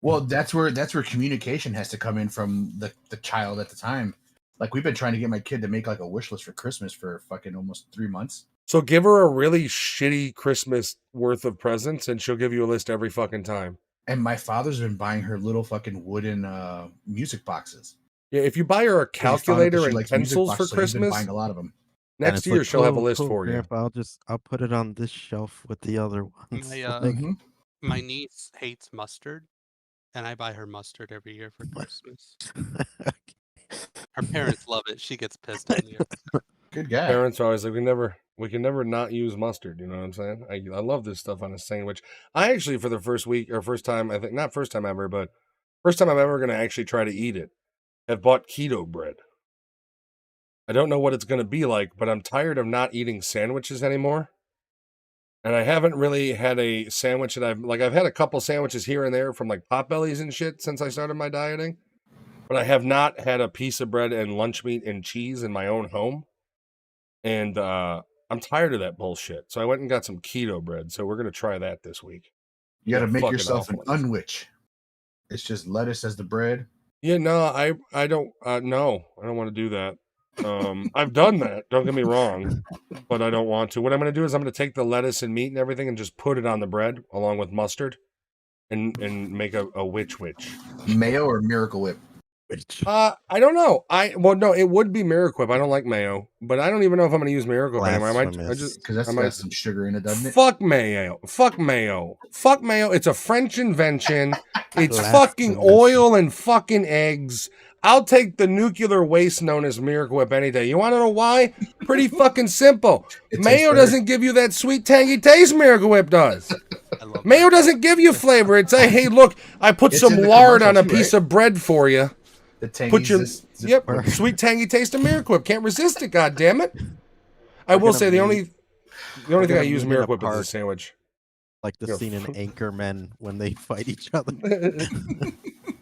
Well, that's where communication has to come in from the child at the time. Like we've been trying to get my kid to make like a wish list for Christmas for fucking almost 3 months. So give her a really shitty Christmas worth of presents, and she'll give you a list every fucking time. And my father's been buying her little fucking wooden music boxes. Yeah, if you buy her a 'Cause he found out that calculator she and likes music pencils for boxes, so he's been Christmas, buying a lot of them. And next it's year like, she'll have a "Cool, list cool, for you. Grandpa, I'll put it on this shelf with the other ones." My, Like, Mhm. My niece hates mustard, and I buy her mustard every year for Christmas. Her parents love it. She gets pissed at me. Good guy. Parents are always like, we can never not use mustard. You know what I'm saying? I love this stuff on a sandwich. I actually, for the first time, I think not first time ever, but first time I'm ever going to actually try to eat it, have bought keto bread. I don't know what it's going to be like, but I'm tired of not eating sandwiches anymore. And I haven't really had a sandwich that I've had a couple sandwiches here and there from like Potbellies and shit since I started my dieting. But I have not had a piece of bread and lunch meat and cheese in my own home. And I'm tired of that bullshit. So I went and got some keto bread. So we're going to try that this week. You got to Yeah, make fucking yourself an awful. unwich. It's just lettuce as the bread, Yeah, no, I don't no, I don't want to do that. I've done that, don't get me wrong, but I don't want to. What I'm going to do is I'm going to take the lettuce and meat and everything and just put it on the bread along with mustard and make a witch. Mayo or Miracle Whip? Which I don't know. Well no, it would be Miracle Whip. I don't like mayo, but I don't even know if I'm going to use Miracle Whip anymore. I blasphemous. just Because that's I might got some sugar in it, doesn't it? fuck mayo. Fuck mayo. Fuck mayo. It's a French invention. It's fucking Blasphemous. oil and fucking eggs. I'll take the nuclear waste known as Miracle Whip any day. You want to know why? Pretty fucking simple. It tastes Mayo better. doesn't give you that sweet tangy taste Miracle Whip does. I love Mayo doesn't give you flavor. It's a hey look, I put It's some in the lard on a commercial too, piece of bread for you. The tangy Put your zip- yep sweet tangy taste of Miracle Whip. Can't resist it. God damn it. I We're will gonna say the meet- only we're thing I gonna use meet in a Miracle Whip is a park. sandwich. like the Yeah. scene in Anchorman when they fight each other.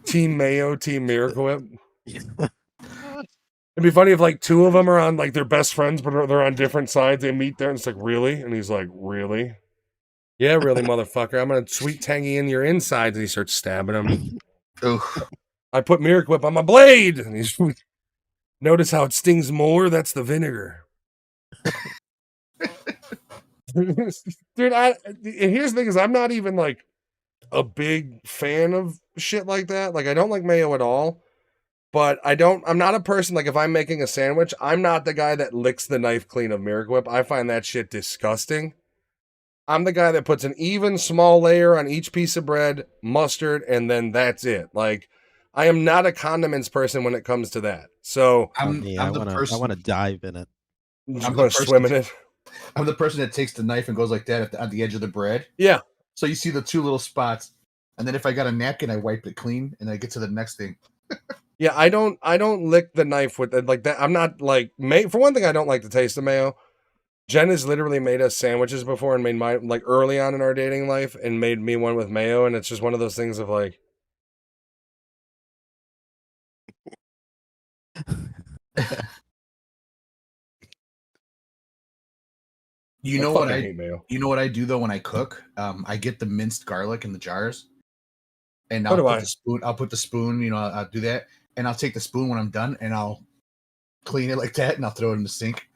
Team Mayo, Team Miracle Whip. It'd be funny if like two of them are on like their best friends, but they're on different sides. They meet there and it's like, really? And he's like, really? Yeah, really, motherfucker. I'm gonna sweet tangy in your insides, and he starts stabbing him. Oof. I put Miracle Whip on my blade, and he's notice how it stings more. That's the vinegar. Dude, and here's the thing: is I'm not even like a big fan of shit like that. Like I don't like mayo at all. But I'm not a person, like, if I'm making a sandwich, I'm not the guy that licks the knife clean of Miracle Whip. I find that shit disgusting. I'm the guy that puts an even small layer on each piece of bread, mustard, and then that's it. Like, I am not a condiments person when it comes to that. So, I'm I the want person. to dive in it. I'm I'm going the to swim in person- it. I'm the person that takes the knife and goes like that at the edge of the bread. Yeah. So you see the two little spots, and then if I got a napkin, I wipe it clean, and I get to the next thing. Yeah, I don't lick the knife with it like that. I'm not like, for one thing, I don't like the taste of mayo. Jen has literally made us sandwiches before and made mine like early on in our dating life and made me one with mayo. And it's just one of those things of like, You know what fucking I hate mayo. You know what I do though when I cook? I get the minced garlic in the jars, and So I'll do put I. the spoon. I'll put the spoon. You know, I'll do that, and I'll take the spoon when I'm done, and I'll clean it like that, and I'll throw it in the sink.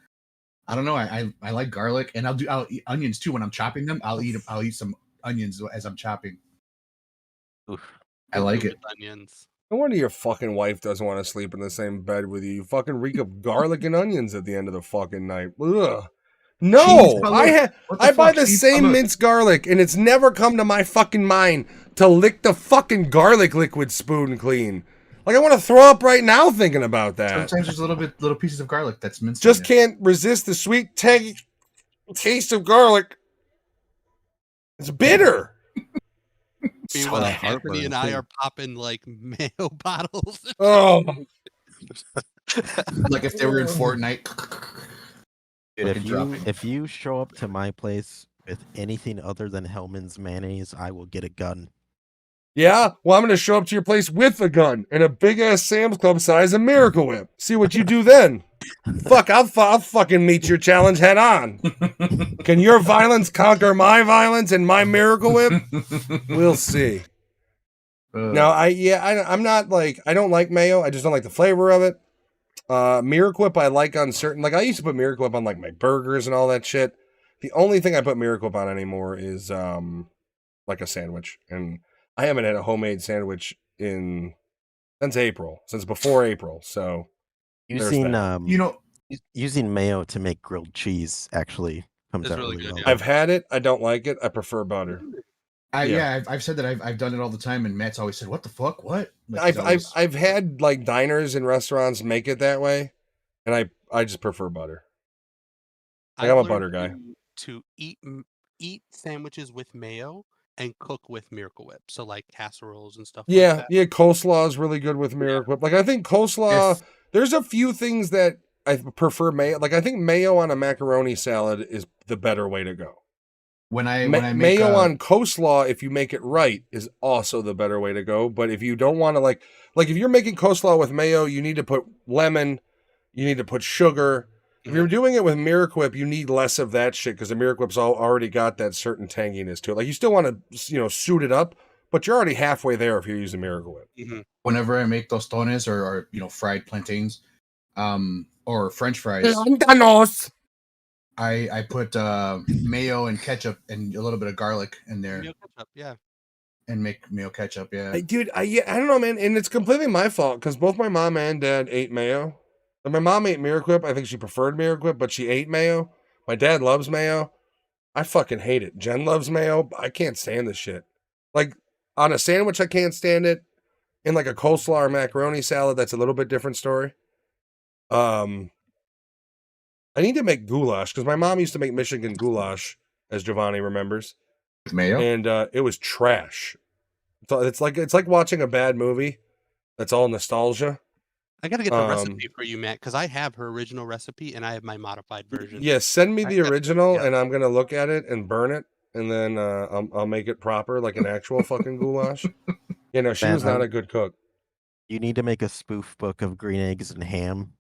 I don't know. I like garlic, and I'll eat onions too when I'm chopping them. I'll eat some onions as I'm chopping. Oof. I like it. With onions. No wonder your fucking wife doesn't want to sleep in the same bed with you. You fucking reek of garlic and onions at the end of the fucking night. Ugh. No, Cheese color. What the I buy fuck? the Cheese same color. minced garlic, and it's never come to my fucking mind to lick the fucking garlic liquid spoon clean. Like I want to throw up right now thinking about that. Sometimes there's little pieces of garlic that's minced. Just in there. can't resist the sweet, tangy taste of garlic. It's bitter. Meanwhile, Heartburn, Anthony and I too. are popping like mayo bottles. Oh, Like if they were in Fortnite. Dude, Fucking drop it. if you show up to my place with anything other than Hellman's mayonnaise, I will get a gun. yeah. Well, I'm gonna show up to your place with a gun and a big ass Sam's Club size of Miracle Whip. See what you do then. Fuck, I'll fucking meet your challenge head on. Can your violence conquer my violence and my Miracle Whip? We'll see. No, I'm not like, I don't like mayo. I just don't like the flavor of it. Miracle Whip I like on certain, like I used to put Miracle Whip on like my burgers and all that shit. The only thing I put Miracle Whip on anymore is like a sandwich, and I haven't had a homemade sandwich since before April. So Using You know, using mayo to make grilled cheese actually comes It's out really really good, well. yeah. I've had it. I don't like it. I prefer butter. I've said that I've done it all the time, and Matt's always said, "What the fuck? What?" Like, I've had like diners and restaurants make it that way, and I just prefer butter. Like, I'm a I've butter learned guy. To eat sandwiches with mayo and cook with Miracle Whip. So like casseroles and stuff. Yeah, like that. yeah. Coleslaw is really good with Miracle Whip. Like I think coleslaw. If- There's a few things that I prefer mayo. Like I think mayo on a macaroni salad is the better way to go. when I make Mayo on coleslaw, if you make it right, is also the better way to go. But if you don't want to like if you're making coleslaw with mayo, you need to put lemon, you need to put sugar. If you're doing it with Miracle Whip, you need less of that shit because the Miracle Whip's already got that certain tanginess to it. Like you still want to, suit it up, but you don't need to put as much sugar. Like if you're making coleslaw with mayo, you need to put lemon, you need to put sugar. If you're doing it with Miracle Whip, you need less of that shit because the Miracle Whip's already got that certain tanginess to it. Like you still want to, but you're already halfway there if you're using Miracle Whip. Mm-hmm. Whenever I make tostones or fried plantains, or French fries, I put mayo and ketchup and a little bit of garlic in there Yeah. and make mayo ketchup. Yeah, Dude, I don't know, man, and it's completely my fault because both my mom and dad ate mayo. And my mom ate Miracle Whip. I think she preferred Miracle Whip, but she ate mayo. My dad loves mayo. I fucking hate it. Jen loves mayo. I can't stand this shit. Like on a sandwich, I can't stand it. In like a coleslaw or macaroni salad, that's a little bit different story. I need to make goulash because my mom used to make Michigan goulash, as Giovanni remembers, with mayo. and it was trash. So it's like watching a bad movie. That's all nostalgia. I gotta get the recipe for you, Matt, because I have her original recipe and I have my modified version. Yeah, send me the original, yeah. and I'm gonna look at it and burn it, and then I'll make it proper, like an actual fucking goulash. You know, she Man, was not a good cook. You need to make a spoof book of green eggs and ham.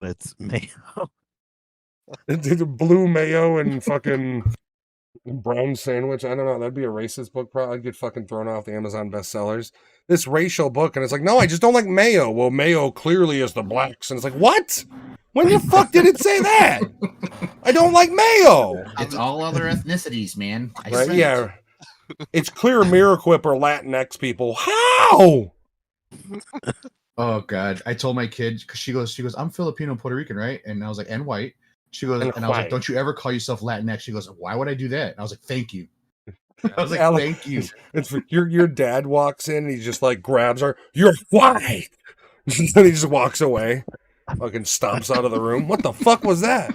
It's mayo. It's blue mayo and fucking brown sandwich. I don't know. That'd be a racist book. Probably I'd get fucking thrown off the Amazon bestsellers. This racial book, and it's like, no, I just don't like mayo. Well, mayo clearly is the blacks, and it's like, what? When the fuck did it say that? I don't like mayo. It's all other ethnicities, man. Right? Yeah. It's clear Miracle Whip or Latinx people. How? Oh God! I told my kid because she goes, I'm Filipino, Puerto Rican, right? And I was like, and white. She goes, and I was like, don't you ever call yourself Latinx? She goes, why would I do that? And I was like, thank you. I was like, thank you. It's your dad walks in and he just like grabs her. You're white. And he just walks away. Fucking stomps out of the room. What the fuck was that?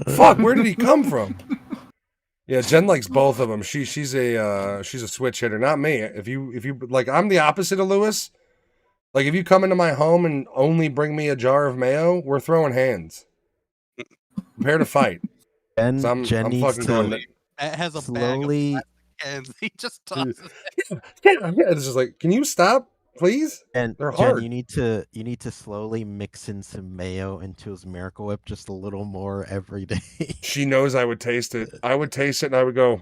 Fuck, where did he come from? Yeah, Jen likes both of them. She's a switch hitter, not me. If you like, I'm the opposite of Lewis. Like, if you come into my home and only bring me a jar of mayo, we're throwing hands. Prepare to fight. And So I'm needs fucking to going. It has a slowly. bag of and he just tosses it. Yeah, it's just like, can you stop, please? And They're Jen, hard. you need to slowly mix in some mayo into his Miracle Whip just a little more every day. She knows I would taste it. I would taste it and I would go,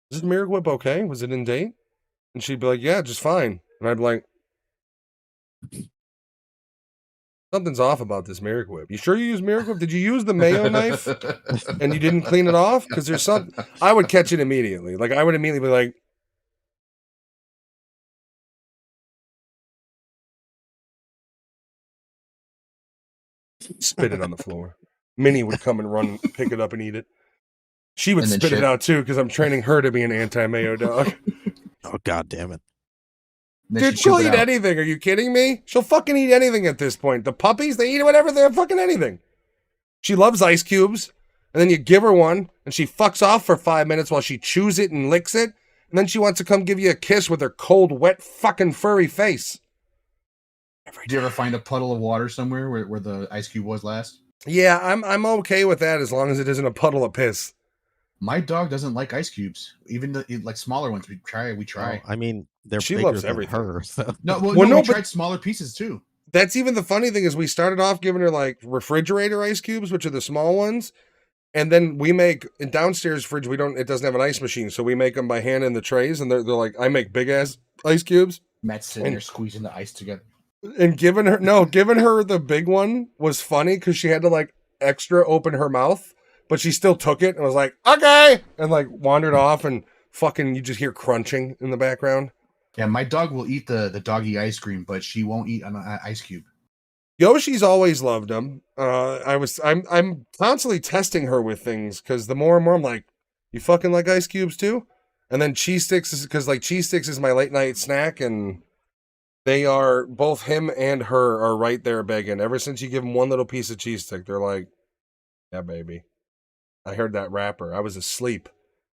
is this Miracle Whip okay? Was it in date? And she'd be like, yeah, just fine. And I'd be like, something's off about this Miracle Whip. You sure you use Miracle Whip? Did you use the mayo knife and you didn't clean it off? Because there's some. I would catch it immediately. Like, I would immediately be like, spit it on the floor. Minnie would come and run, pick it up and eat it. She would spit it out too because I'm training her to be an anti-mayo dog. Oh, God damn it. Dude, she'll eat anything. Are you kidding me? She'll fucking eat anything at this point. The puppies, they eat whatever. They're fucking anything. She loves ice cubes. And then you give her one, and she fucks off for 5 minutes while she chews it and licks it. And then she wants to come give you a kiss with her cold, wet, fucking furry face. Did you ever find a puddle of water somewhere where the ice cube was last? Yeah, I'm okay with that as long as it isn't a puddle of piss. My dog doesn't like ice cubes, even like smaller ones. We try. Oh, I mean, she bigger loves than everything. her. So. We tried smaller pieces too. That's even the funny thing is we started off giving her like refrigerator ice cubes, which are the small ones. And then we make in downstairs fridge. It doesn't have an ice machine. So we make them by hand in the trays. And they're like, I make big ass ice cubes. Matt's sitting there squeezing the ice together. And giving her the big one was funny because she had to like extra open her mouth, but she still took it and was like, okay. And like wandered off and fucking, you just hear crunching in the background. Yeah, my dog will eat the doggy ice cream, but she won't eat an ice cube. Yoshi's always loved them. I'm constantly testing her with things because the more and more I'm like, you fucking like ice cubes too? And then cheese sticks is because like cheese sticks is my late night snack, and they are both him and her are right there begging. Ever since you give them one little piece of cheese stick, they're like, yeah, baby. I heard that wrapper. I was asleep.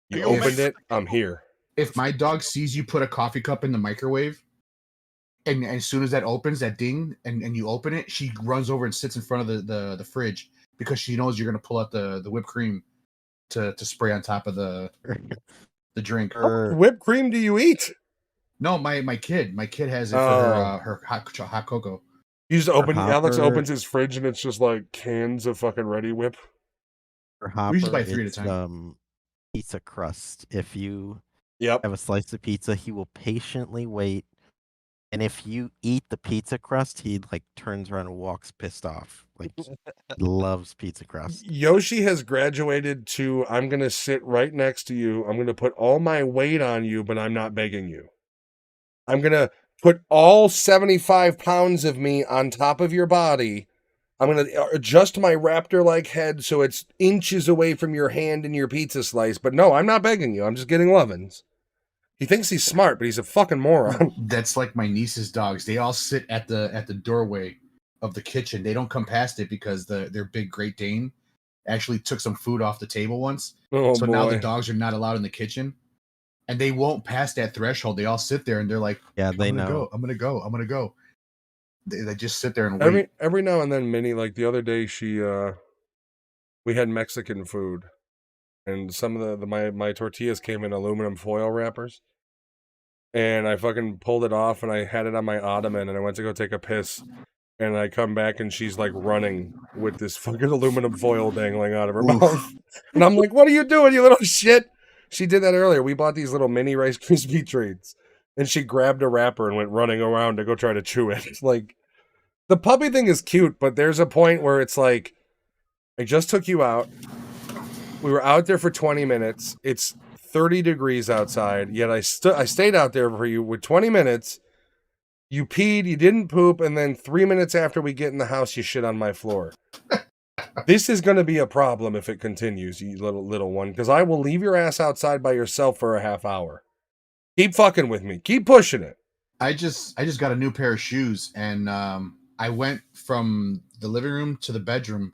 You opened it. I'm here. If my dog sees you put a coffee cup in the microwave, and as soon as that opens, that ding, and you open it, she runs over and sits in front of the fridge because she knows you're going to pull out the whipped cream to spray on top of the drink. What whipped cream do you eat? No, my kid has it for her hot cocoa. You just open. Alex opens his fridge and it's just like cans of fucking Ready Whip. For Hopper, we usually buy 3 at a time. Pizza crust. If you Yep. have a slice of pizza, he will patiently wait. And if you eat the pizza crust, he like turns around and walks pissed off. Like he loves pizza crust. Yoshi has graduated to I'm going to sit right next to you. I'm going to put all my weight on you, but I'm not begging you. I'm going to put all 75 pounds of me on top of your body. I'm going to adjust my raptor-like head so it's inches away from your hand and your pizza slice. But no, I'm not begging you. I'm just getting lovin's. He thinks he's smart, but he's a fucking moron. That's like my niece's dogs. They all sit at the doorway of the kitchen. They don't come past it because their big Great Dane actually took some food off the table once. Oh, So boy. now the dogs are not allowed in the kitchen. And they won't pass that threshold. They all sit there and they're like, Yeah, they I'm gonna know. go. I'm gonna go. I'm gonna go. They just sit there and wait. Every now and then, Minnie, like the other day, we had Mexican food, and some of my tortillas came in aluminum foil wrappers, and I fucking pulled it off, and I had it on my ottoman, and I went to go take a piss, and I come back, and she's like running with this fucking aluminum foil dangling out of her Oof. mouth, and I'm like, "What are you doing, you little shit?" She did that earlier. We bought these little mini Rice Krispie treats, and she grabbed a wrapper and went running around to go try to chew it. It's like, the puppy thing is cute, but there's a point where it's like, I just took you out. We were out there for 20 minutes. It's 30 degrees outside, yet I stayed out there for you with 20 minutes. You peed, you didn't poop, and then 3 minutes after we get in the house, you shit on my floor. This is going to be a problem if it continues, you little one, because I will leave your ass outside by yourself for a half hour. Keep fucking with me. Keep pushing it. I just got a new pair of shoes, and I went from the living room to the bedroom,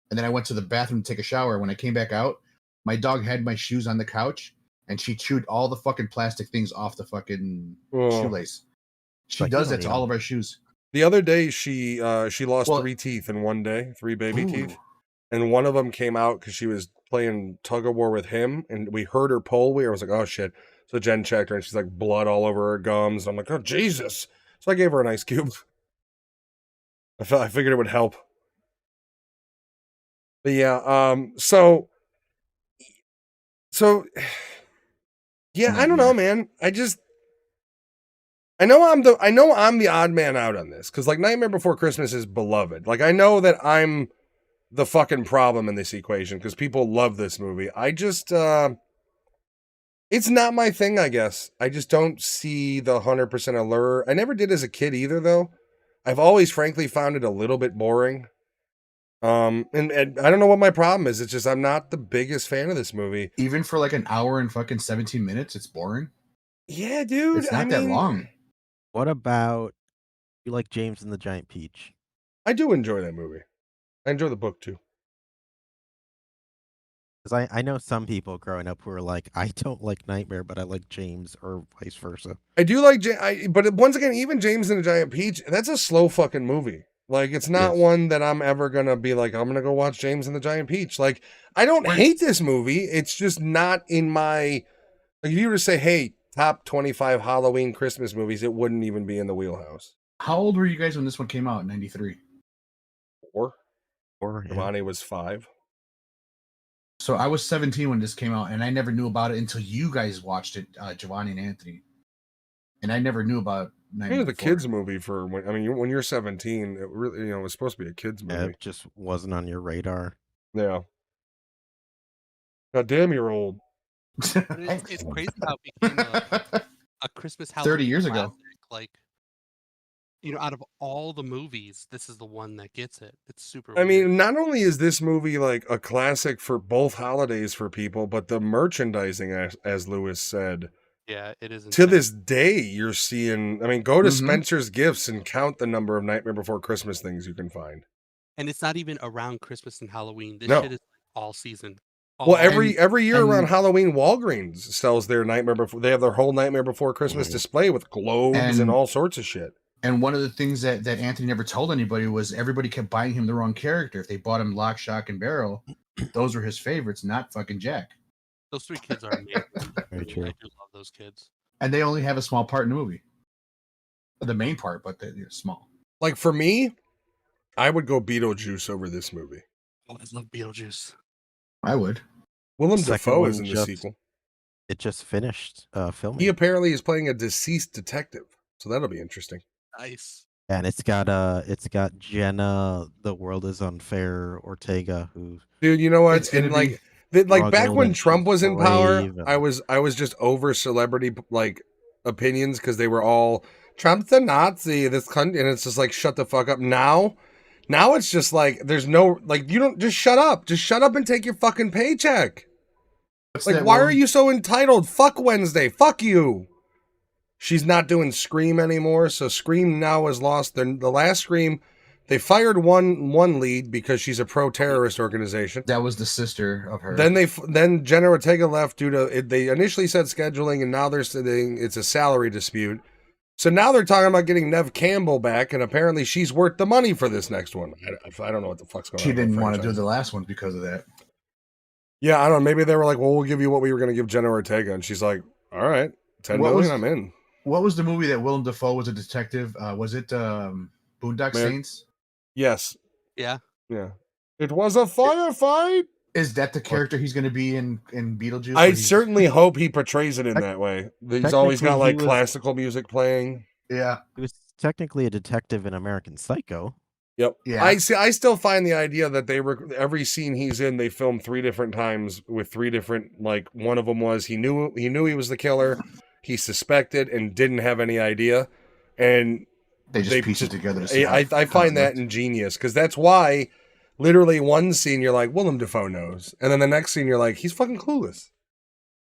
and then I went to the bathroom to take a shower. When I came back out, my dog had my shoes on the couch, and she chewed all the fucking plastic things off the fucking Oh. shoelace. She Like, does you that to don't all need of our shoes. The other day, she lost Well- 3 teeth in one day, 3 baby Ooh. teeth. And one of them came out because she was playing tug of war with him, and we heard her pull. I was like, oh shit. So Jen checked her, and she's like blood all over her gums. I'm like, oh Jesus. So I gave her an ice cube. I figured it would help. But yeah, so yeah, I don't know, man. I know I'm the odd man out on this, because like Nightmare Before Christmas is beloved. Like I know that I'm the fucking problem in this equation because people love this movie. I just it's not my thing, I guess. I just don't see the 100% allure. I never did as a kid either, though. I've always frankly found it a little bit boring. And I don't know what my problem is. It's just I'm not the biggest fan of this movie. Even for like an hour and fucking 17 minutes, it's boring. Yeah, dude. It's not that long. What about you like James and the Giant Peach? I do enjoy that movie. I enjoy the book too. Because I know some people growing up who are like, I don't like Nightmare, but I like James, or vice versa. I do like, but once again, even James and the Giant Peach, that's a slow fucking movie. Like, it's not Yes. one that I'm ever gonna be like, I'm gonna go watch James and the Giant Peach. Like, I don't hate this movie. It's just not in my. Like, if you were to say, hey, top 25 Halloween Christmas movies, it wouldn't even be in the wheelhouse. How old were you guys when this one came out in 93? 4. Or yeah. Imani was 5. So I was 17 when this came out, and I never knew about it until you guys watched it, Giovanni and Anthony. And I never knew about It was a kids movie for when. I mean, when you're 17, it really, it was supposed to be a kids Yeah, movie. it just wasn't on your radar. Yeah. God damn, you're old. But it's crazy how it became a Christmas Halloween 30 years ago. classic. Like, out of all the movies, this is the one that gets it. It's super I weird. mean, not only is this movie like a classic for both holidays for people, but the merchandising, as Lewis said, Yeah, it is. to insane. this day, you're seeing. I mean, go to Mhm. Spencer's Gifts and count the number of Nightmare Before Christmas things you can find. And it's not even around Christmas and Halloween. This No. shit is all season. Well, All- every year and- around Halloween, Walgreens sells their Nightmare Before. They have their whole Nightmare Before Christmas Mhm. display with globes and And- all sorts of shit. And one of the things that Anthony never told anybody was everybody kept buying him the wrong character. If they bought him Lock, Shock, and Barrel, those were his favorites, not fucking Jack. those 3 kids are amazing. Very true. I do love those kids. And they only have a small part in the movie. The main part, but they're small. Like for me, I would go Beetlejuice over this movie. Oh, I love Beetlejuice. I would. Willem Second Dafoe one is in the just- sequel. It just finished filming. He apparently is playing a deceased detective, so that'll be interesting. Nice. And it's got Jenna, The World Is Unfair, Ortega, who Dude, you know what? It's gonna And be like back rugged when and Trump she's was in power, brave I and was just over celebrity like opinions because they were all Trump's a Nazi, this country, and it's just like shut the fuck up. Now it's just like there's no like you don't just shut up. Just shut up and take your fucking paycheck. what's Like, that why are one- you so entitled? Fuck Wednesday. Fuck you. She's not doing Scream anymore, so Scream now has lost the last Scream. They fired one lead because she's a pro-terrorist organization. That was the sister of her. Then Jenna Ortega left due to it. They initially said scheduling, and now they're saying it's a salary dispute. So now they're talking about getting Nev Campbell back, and apparently she's worth the money for this next one. I don't know what the fuck's going on. She with the didn't want to do franchise. the last one because of that. Yeah, I don't know. Maybe they were like, "Well, we'll give you what we were going to give Jenna Ortega," and she's like, "All right, $10 What million, was- I'm in." What was the movie that Willem Dafoe was a detective? Was it Boondock Saints? Yes. Yeah. Yeah. It was a firefight. Is that the character he's going to be in Beetlejuice? I Where he's- certainly hope he portrays it in that way. He's always got Technically, like he was- classical music playing. Yeah. he was technically a detective in American Psycho. Yep. Yeah. I see. I still find the idea that every scene he's in, they filmed 3 different times with 3 different. Like one of them was he knew he was the killer, he suspected and didn't have any idea, and They just piece it together to see I how find it that looked. ingenious because that's why, literally, one scene you're like Willem Dafoe knows, and then the next scene you're like he's fucking clueless.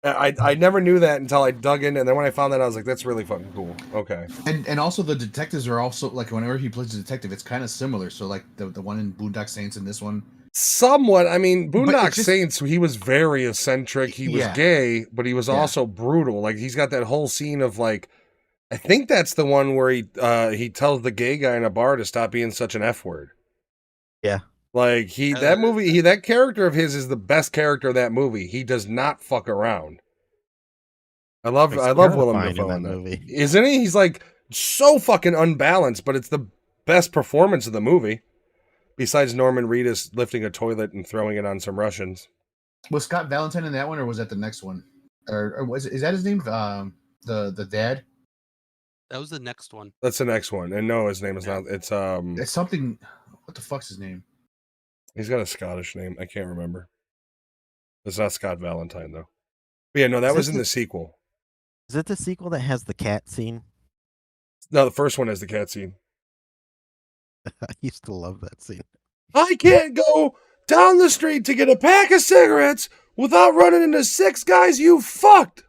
I never knew that until I dug in, and then when I found that, I was like, that's really fucking cool. Okay. And also the detectives are also like whenever he plays a detective, it's kind of similar. So like the one in Boondock Saints and this one, Somewhat. I mean, But Boondock it's just- Saints, he was very eccentric. He was Yeah. gay, but he was Yeah. also brutal. Like he's got that whole scene of like, I think that's the one where he tells the gay guy in a bar to stop being such an F word. Yeah. Like that character of his is the best character of that movie. He does not fuck around. I love He's Willem terrifying Dafoe in in that that movie. Isn't he? He's like so fucking unbalanced, but it's the best performance of the movie. Besides Norman Reedus lifting a toilet and throwing it on some Russians. was Scott Valentine in that one, or was that the next one, or is that his name? The dad. That was the next one. That's the next one. And no, his name is Yeah. not. It's It's something. What the fuck's his name? he's got a Scottish name. I can't remember. It's not Scott Valentine though. But yeah, no, that Is was this in the- the sequel. Is it the sequel that has the cat scene? No, the first one has the cat scene. I used to love that scene. I can't go down the street to get a pack of cigarettes without running into 6 guys you fucked.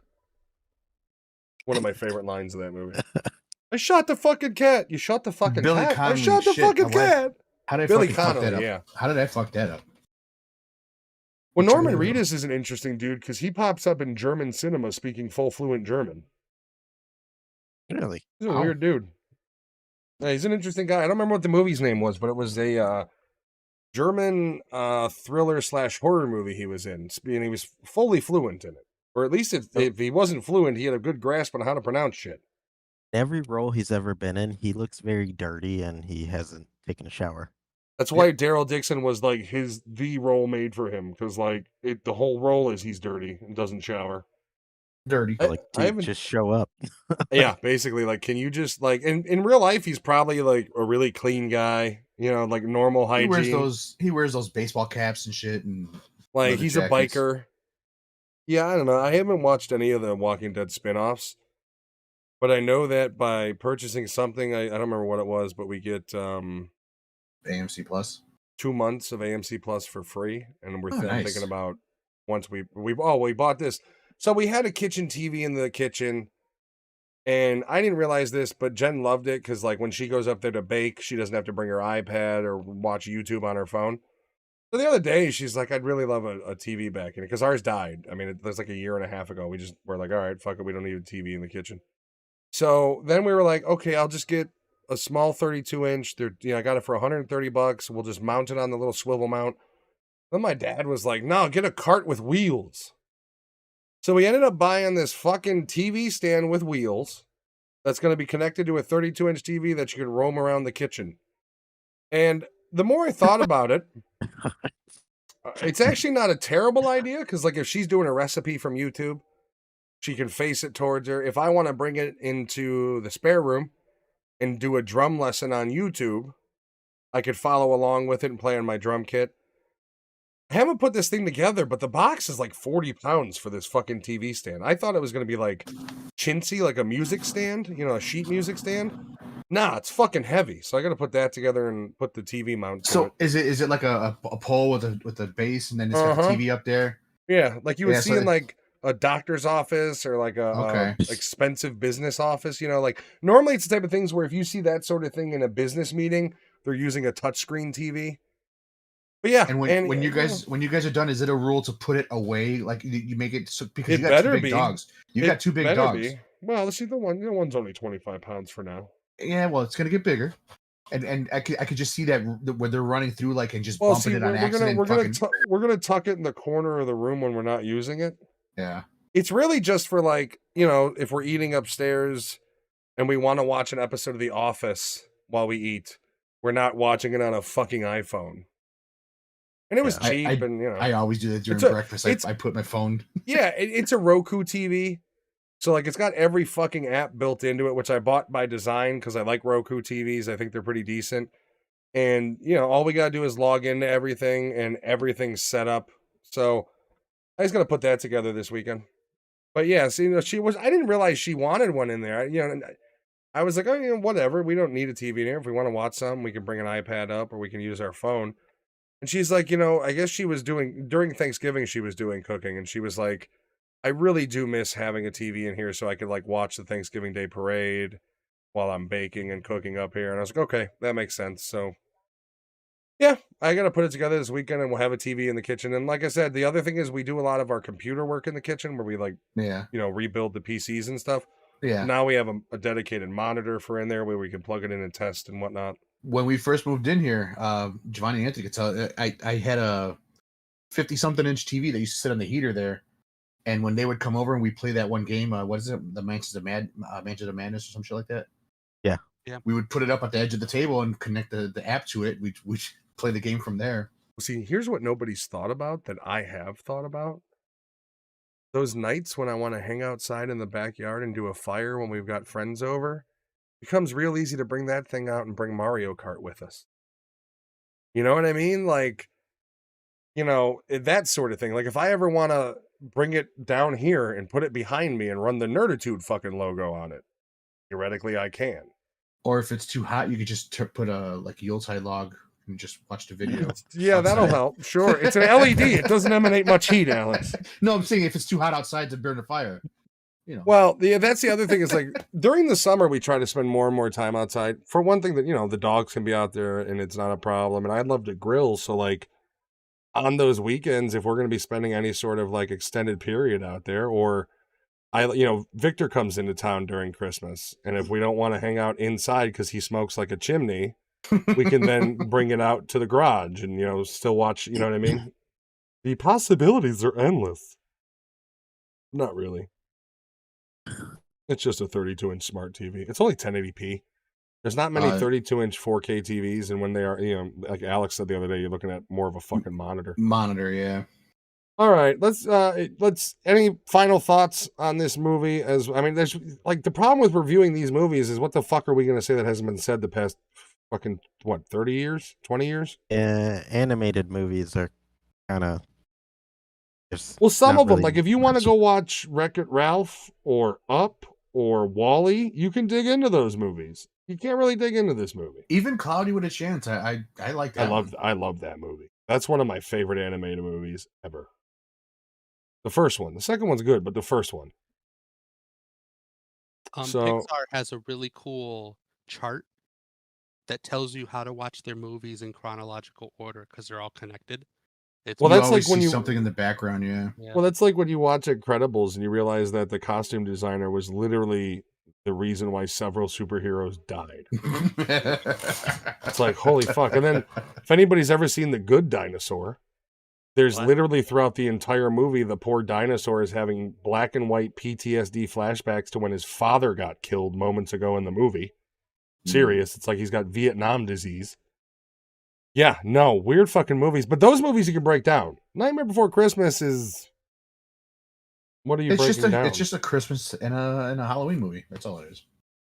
One of my favorite lines of that movie. I shot the fucking cat. You shot the fucking Billy cat. I Connolly shot the shit. fucking I like- cat. How did I Billy fucking fuck that Connolly, up? yeah. How did I fuck that up? Well, Which Norman one? Reedus is an interesting dude because he pops up in German cinema speaking full fluent German. Really? He's a Wow. weird dude. Yeah, he's an interesting guy. I don't remember what the movie's name was, but it was a German thriller / horror movie he was in, and he was fully fluent in it. Or at least if he wasn't fluent, he had a good grasp on how to pronounce shit. Every role he's ever been in, he looks very dirty and he hasn't taken a shower. That's why Daryl Dixon was like the role made for him because like the whole role is he's dirty and doesn't shower. Dirty. I- Like, I dude, haven't- just show up. Yeah, basically, like, can you just like in real life, he's probably like a really clean guy, you know, like normal He hygiene. wears those baseball caps and shit, and Like leather he's jackets. a biker. Yeah, I don't know. I haven't watched any of the Walking Dead spin-offs, but I know that by purchasing something, I don't remember what it was, but we get AMC Plus. 2 months of AMC Plus for free, and we're Oh, nice. thinking about once we bought this. So we had a kitchen TV in the kitchen, and I didn't realize this, but Jen loved it because like when she goes up there to bake, she doesn't have to bring her iPad or watch YouTube on her phone. So the other day, she's like, "I'd really love a TV back in it," because ours died. I mean, it was like a year and a half ago. We just were like, "All right, fuck it, we don't need a TV in the kitchen." So then we were like, "Okay, I'll just get a small 32-inch. I got it for $130. We'll just mount it on the little swivel mount." Then my dad was like, "No, get a cart with wheels." So we ended up buying this fucking TV stand with wheels that's going to be connected to a 32-inch TV that you can roam around the kitchen. And the more I thought about it, it's actually not a terrible idea because, like, if she's doing a recipe from YouTube, She can face it towards her. If I want to bring it into the spare room and do a drum lesson on YouTube, I could follow along with it and play on my drum kit. I haven't put this thing together, but the box is like 40 pounds for this fucking TV stand. I thought it was going to be like chintzy, like a music stand, a sheet music stand. Nah, it's fucking heavy. So I got to put that together and put the TV mount to it. Is it like a pole with a base and then it's got the TV up there? Yeah, like you would see in like a doctor's office or like a expensive business office, like normally it's the type of things where if you see that sort of thing in a business meeting, they're using a touchscreen TV. But yeah, and when you guys are done, is it a rule to put it away? Like you make it so, because it you got two big dogs. You got two big dogs. Well, let's see the one's only 25 pounds for now. Yeah, well, it's gonna get bigger, and I could just see that where they're running through like and just bumping it on accident. We're gonna tuck it in the corner of the room when we're not using it. Yeah, it's really just for like if we're eating upstairs and we want to watch an episode of The Office while we eat, we're not watching it on a fucking iPhone. And it was cheap, I always do that during breakfast. I put my phone. Yeah, it's a Roku TV. So, like, it's got every fucking app built into it, which I bought by design because I like Roku TVs. I think they're pretty decent. And, all we got to do is log into everything, and everything's set up. So, I just got to put that together this weekend. But, yeah, so, I didn't realize she wanted one in there. I was like, oh, whatever. We don't need a TV in here. If we want to watch something, we can bring an iPad up or we can use our phone. And she's like, I guess she was during Thanksgiving, she was doing cooking. And she was like, I really do miss having a TV in here so I could like watch the Thanksgiving Day parade while I'm baking and cooking up here. And I was like, okay, that makes sense. So yeah, I got to put it together this weekend and we'll have a TV in the kitchen. And like I said, the other thing is we do a lot of our computer work in the kitchen where we rebuild the PCs and stuff. Yeah. Now we have a dedicated monitor for in there where we can plug it in and test and whatnot. When we first moved in here, Giovanni Anthony could tell, I had a 50-something inch TV that used to sit on the heater there. And when they would come over and we play that one game, what is it? The Mansions of Madness or some shit like that? Yeah. We would put it up at the edge of the table and connect the app to it. We'd play the game from there. See, here's what nobody's thought about that I have thought about. Those nights when I want to hang outside in the backyard and do a fire when we've got friends over, it becomes real easy to bring that thing out and bring Mario Kart with us. You know what I mean? Like, that sort of thing. Like if I ever want to bring it down here and put it behind me and run the Nerditude fucking logo on it, theoretically I can. Or if it's too hot, you could just put a Yuletide log and just watch the video. Yeah, outside. That'll help. Sure. It's an LED. It doesn't emanate much heat, Alex. No, I'm saying if it's too hot outside to burn a fire. Well, that's the other thing is like during the summer, we try to spend more and more time outside. For one thing that, the dogs can be out there and it's not a problem. And I'd love to grill. So like on those weekends, if we're going to be spending any sort of like extended period out there, or Victor comes into town during Christmas. And if we don't want to hang out inside because he smokes like a chimney, we can then bring it out to the garage and, still watch, you know what I mean? The possibilities are endless. Not really. It's just a 32-inch smart TV. It's only 1080p. There's not many 32-inch 4K TVs, and when they are, like Alex said the other day, you're looking at more of a fucking monitor. Monitor, yeah. All right, let's. Any final thoughts on this movie? There's like the problem with reviewing these movies is what the fuck are we going to say that hasn't been said the past fucking 30 years, 20 years? Animated movies are kind of. Well, some of them, like if you want to go watch Wreck-It Ralph or Up or Wall-E, you can dig into those movies. You can't really dig into this movie. Even Cloudy with a Chance, I like that. I love that movie. That's one of my favorite animated movies ever. The first one. The second one's good, but the first one. Pixar has a really cool chart that tells you how to watch their movies in chronological order because they're all connected. That's like when you something in the background, yeah. Well, that's like when you watch Incredibles and you realize that the costume designer was literally the reason why several superheroes died. It's like, holy fuck. And then if anybody's ever seen The Good Dinosaur, there's literally throughout the entire movie, the poor dinosaur is having black and white PTSD flashbacks to when his father got killed moments ago in the movie. Serious. It's like he's got Vietnam disease. Yeah, no, weird fucking movies. But those movies you can break down. Nightmare Before Christmas is What are you It's breaking just down? it's just a Christmas and a Halloween movie. That's all it is.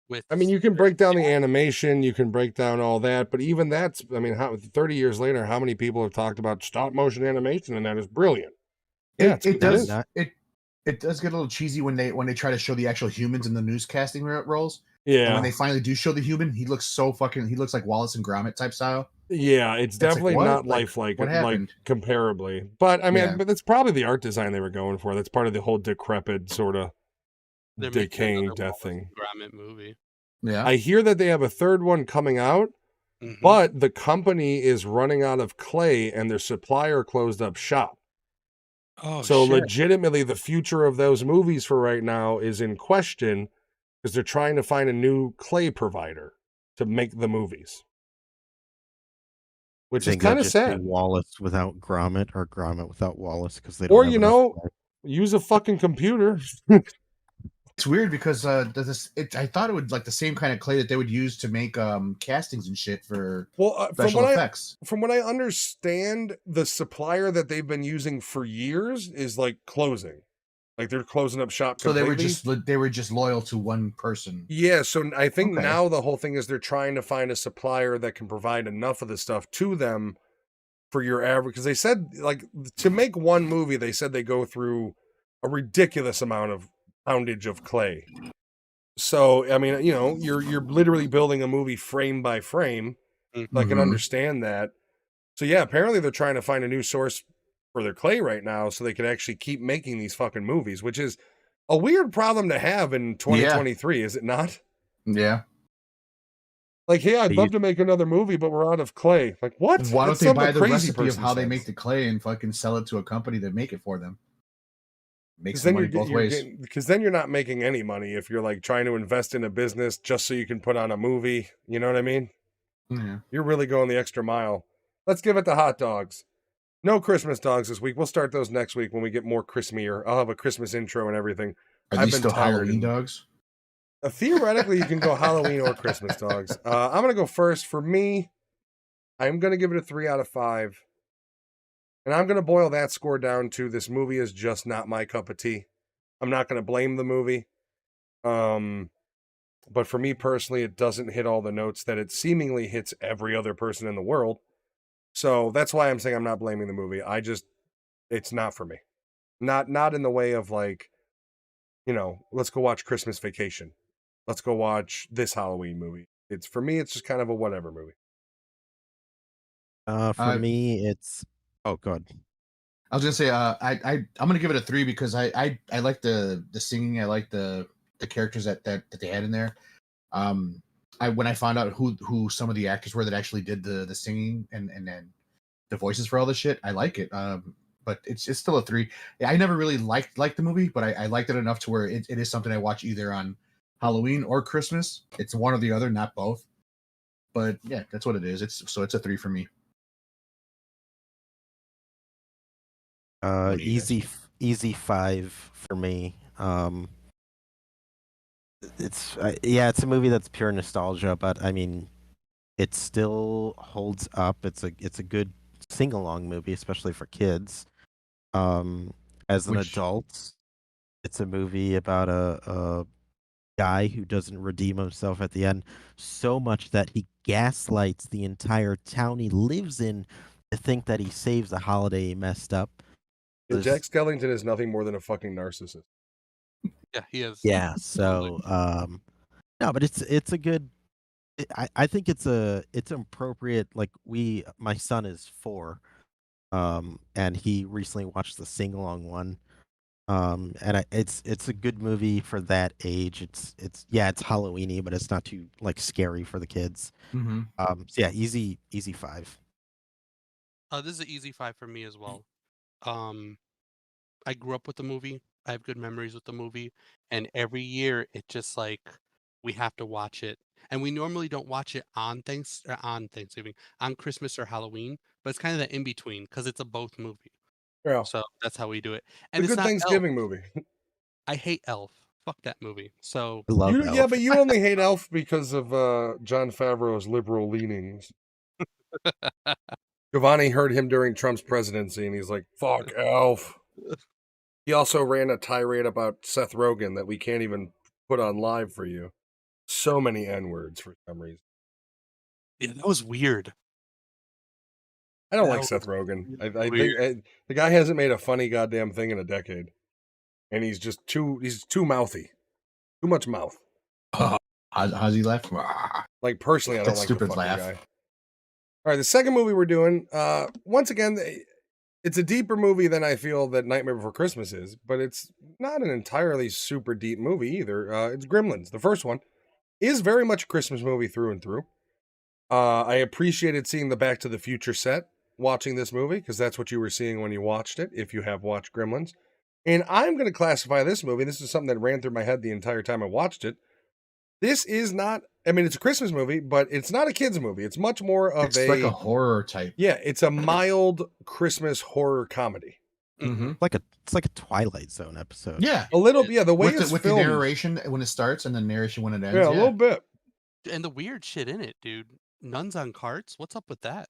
With I mean, you can break down the animation, you can break down all that, but even that's, I mean, 30 years later, how many people have talked about stop motion animation and that is brilliant? Yeah, It it does is. it does get a little cheesy when they try to show the actual humans in the newscasting roles. And when they finally do show the human, he looks like Wallace and Gromit type style. Yeah, it's definitely what? not Like, lifelike, what like happened? comparably. But I mean, Yeah. but that's probably the art design they were going for. That's part of the whole decrepit sort of they're making decaying another death Wallace thing. and Gromit movie. Yeah. I hear that they have a third one coming out, Mhm. but the company is running out of clay and their supplier closed up shop. Oh, So shit. legitimately, the future of those movies for right now is in question because they're trying to find a new clay provider to make the movies, which is Think they'll kind of just do sad. Wallace without Gromit or Gromit without Wallace because they don't Or have you enough know, clay. use a fucking computer. It's weird because I thought it would like the same kind of clay that they would use to make castings and shit for Well, special effects. from what I understand, the supplier that they've been using for years is like closing, like they're closing up shop So completely. they were just loyal to one person. Yeah, so I think Okay. now the whole thing is they're trying to find a supplier that can provide enough of the stuff to them for your average. Because they said like to make one movie, they said they go through a ridiculous amount of poundage of clay. So I mean, you know, you're literally building a movie frame by frame. I can Mhm. understand that. So yeah, apparently they're trying to find a new source for their clay right now so they can actually keep making these fucking movies, which is a weird problem to have in 2023, is it not? Yeah. Like, hey, I'd They love use- to make another movie, but we're out of clay. Like, what? Why don't That's they something buy a the crazy recipe of person how they says. make the clay and fucking sell it to a company to make it for them? Make Because some then money both ways. because then you're not making any money if you're like trying to invest in a business just so you can put on a movie. You know what I mean? Yeah. You're really going the extra mile. Let's give it to hot dogs. No Christmas dogs this week. We'll start those next week when we get more Christmier. I'll have a Christmas intro and everything. Are I've these been still tired Halloween and- dogs? Theoretically, you can go Halloween or Christmas dogs. I'm gonna go first. For me, I'm gonna give it a 3 out of 5, and I'm gonna boil that score down to this movie is just not my cup of tea. I'm not gonna blame the movie, but for me personally, it doesn't hit all the notes that it seemingly hits every other person in the world. So that's why I'm saying I'm not blaming the movie. It's not for me. Not in the way of like, you know, let's go watch Christmas Vacation. Let's go watch this Halloween movie. It's for me, it's just kind of a whatever movie. For Uh, me, it's God. I was gonna say I'm gonna give it a 3 because I like the singing. I like the characters that they had in there. When I found out who some of the actors were that actually did the singing and then the voices for all this shit, I like it. But it's still a 3. I never really liked the movie, but I liked it enough to where it is something I watch either on Halloween or Christmas. It's one or the other, not both. But yeah, that's what it is. It's a 3 for me. What do you guys Easy 5 for me. It's it's a movie that's pure nostalgia, but I mean, it still holds up. It's a good sing along movie, especially for kids. As an Which- adult, it's a movie about a guy who doesn't redeem himself at the end so much that he gaslights the entire town he lives in to think that he saves a holiday he messed up. Yeah, Jack Skellington is nothing more than a fucking narcissist. Yeah, he is. Yeah, so no, but it's a good I think it's appropriate. Like my son is 4, and he recently watched the sing along one. And it's a good movie for that age. It's Halloweeny, but it's not too like scary for the kids. Mm-hmm. So yeah, easy 5. This is an easy 5 for me as well. I grew up with the movie. I have good memories with the movie, and every year it just like we have to watch it. And we normally don't watch it on Thanksgiving, on Christmas or Halloween, but it's kind of the in between because it's a both movie. Yeah, So that's how we do it. it's And a it's good not Thanksgiving Elf. movie. I hate Elf. Fuck that movie. So I love Elf. Yeah, but you only hate Elf because of John Favreau's liberal leanings. Giovanni heard him during Trump's presidency, and he's like, "Fuck Elf." He also ran a tirade about Seth Rogen that we can't even put on live for you. So many N-words for some reason. Yeah, that was weird. I don't That like Seth was Rogen. I weird. think the guy hasn't made a funny goddamn thing in a decade, and he's too mouthy, too much mouth. How's he laugh? Ah, Like personally, I don't That like the stupid fucking laugh. guy. All right, the second movie we're doing, once again, it's a deeper movie than I feel that Nightmare Before Christmas is, but it's not an entirely super deep movie either. It's Gremlins. The first one is very much a Christmas movie through and through. I appreciated seeing the Back to the Future set watching this movie because that's what you were seeing when you watched it, if you have watched Gremlins. And I'm going to classify this movie, this is something that ran through my head the entire time I watched it. This is not, I mean, it's a Christmas movie, but it's not a kid's movie. It's much more of it's like a horror type. yeah, it's a mild Christmas horror comedy. Mm-hmm. It's like a Twilight Zone episode. Yeah, A little, yeah, the way with it's the filmed. narration when it starts and the narration when it ends. Yeah, a little bit. And the weird shit in it, dude. Nuns on carts? What's up with that?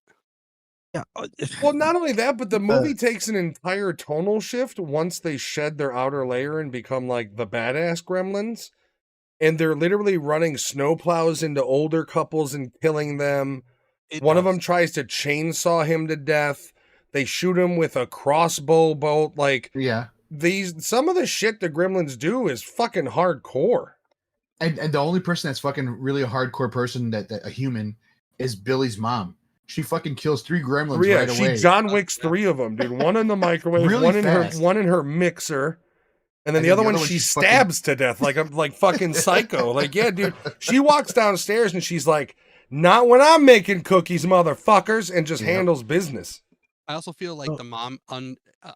Yeah. Well, not only that, but the movie takes an entire tonal shift once they shed their outer layer and become like the badass gremlins. And they're literally running snowplows into older couples and killing them. One of them tries to chainsaw him to death. They shoot him with a crossbow bolt. Like, Yeah, some of the shit the gremlins do is fucking hardcore. and the only person that's fucking really a hardcore person that a human is Billy's mom. She fucking kills 3 gremlins Yeah, right away. she John Wicks 3 of them, dude. One in the microwave, Really fast. one in her mixer, and then the other one she she's fucking- stabs to death like fucking psycho. Like, yeah, dude. She walks downstairs and she's like, "Not when I'm making cookies, motherfuckers," and just Yep. handles business. I also feel like Oh. the mom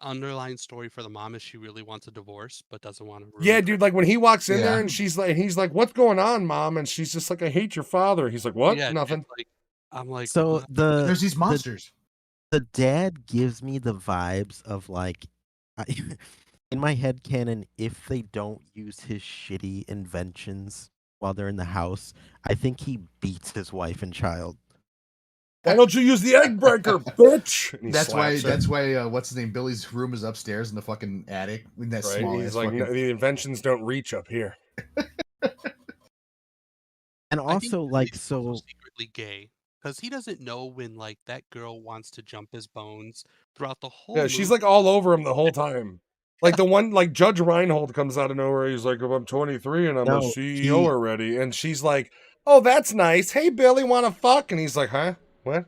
underlying story for the mom is she really wants a divorce but doesn't want to. Yeah, dude. Like when he walks in there Yeah. and he's like, "What's going on, mom?" And she's just like, "I hate your father." He's like, "What? Yeah, dude, Nothing." like, I'm like, So what? There's these monsters. the dad gives me the vibes of like in my head canon, if they don't use his shitty inventions while they're in the house, I think he beats his wife and child. Why don't you use the egg breaker, bitch? And he That's why. slaps her. That's why. What's his name? Billy's room is upstairs in the fucking attic. In that Right? small. He's ass like, fucking- "No, the inventions don't reach up here." And I think also Billy's like also so secretly gay because he doesn't know when like that girl wants to jump his bones throughout the whole. Yeah, she's movie. like all over him the whole time. Like the one, like Judge Reinhold comes out of nowhere. He's like, "Oh, I'm 23 and I'm a No, CEO he- already," and she's like, "Oh, that's nice. Hey, Billy, want to fuck?" And he's like, "Huh? What?"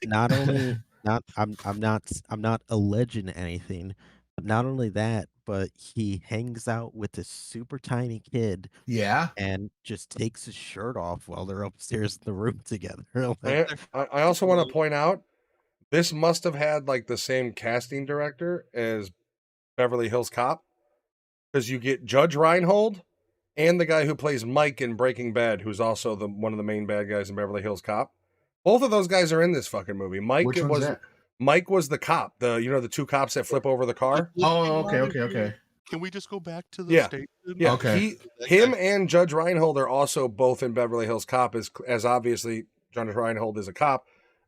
not only not I'm not alleging anything, but not only that, but he hangs out with this super tiny kid Yeah. and just takes his shirt off while they're upstairs in the room together. I, I also want to point out this must have had like the same casting director as Beverly Hills Cop, because you get Judge Reinhold and the guy who plays Mike in Breaking Bad, who's also one of the main bad guys in Beverly Hills Cop. Both of those guys are in this fucking movie. Mike Which one's that? Mike was the cop, the 2 cops that flip over the car. Oh, okay. Can we just go back to the Yeah. station? Yeah, Okay. him and Judge Reinhold are also both in Beverly Hills Cop, as obviously Judge Reinhold is a cop,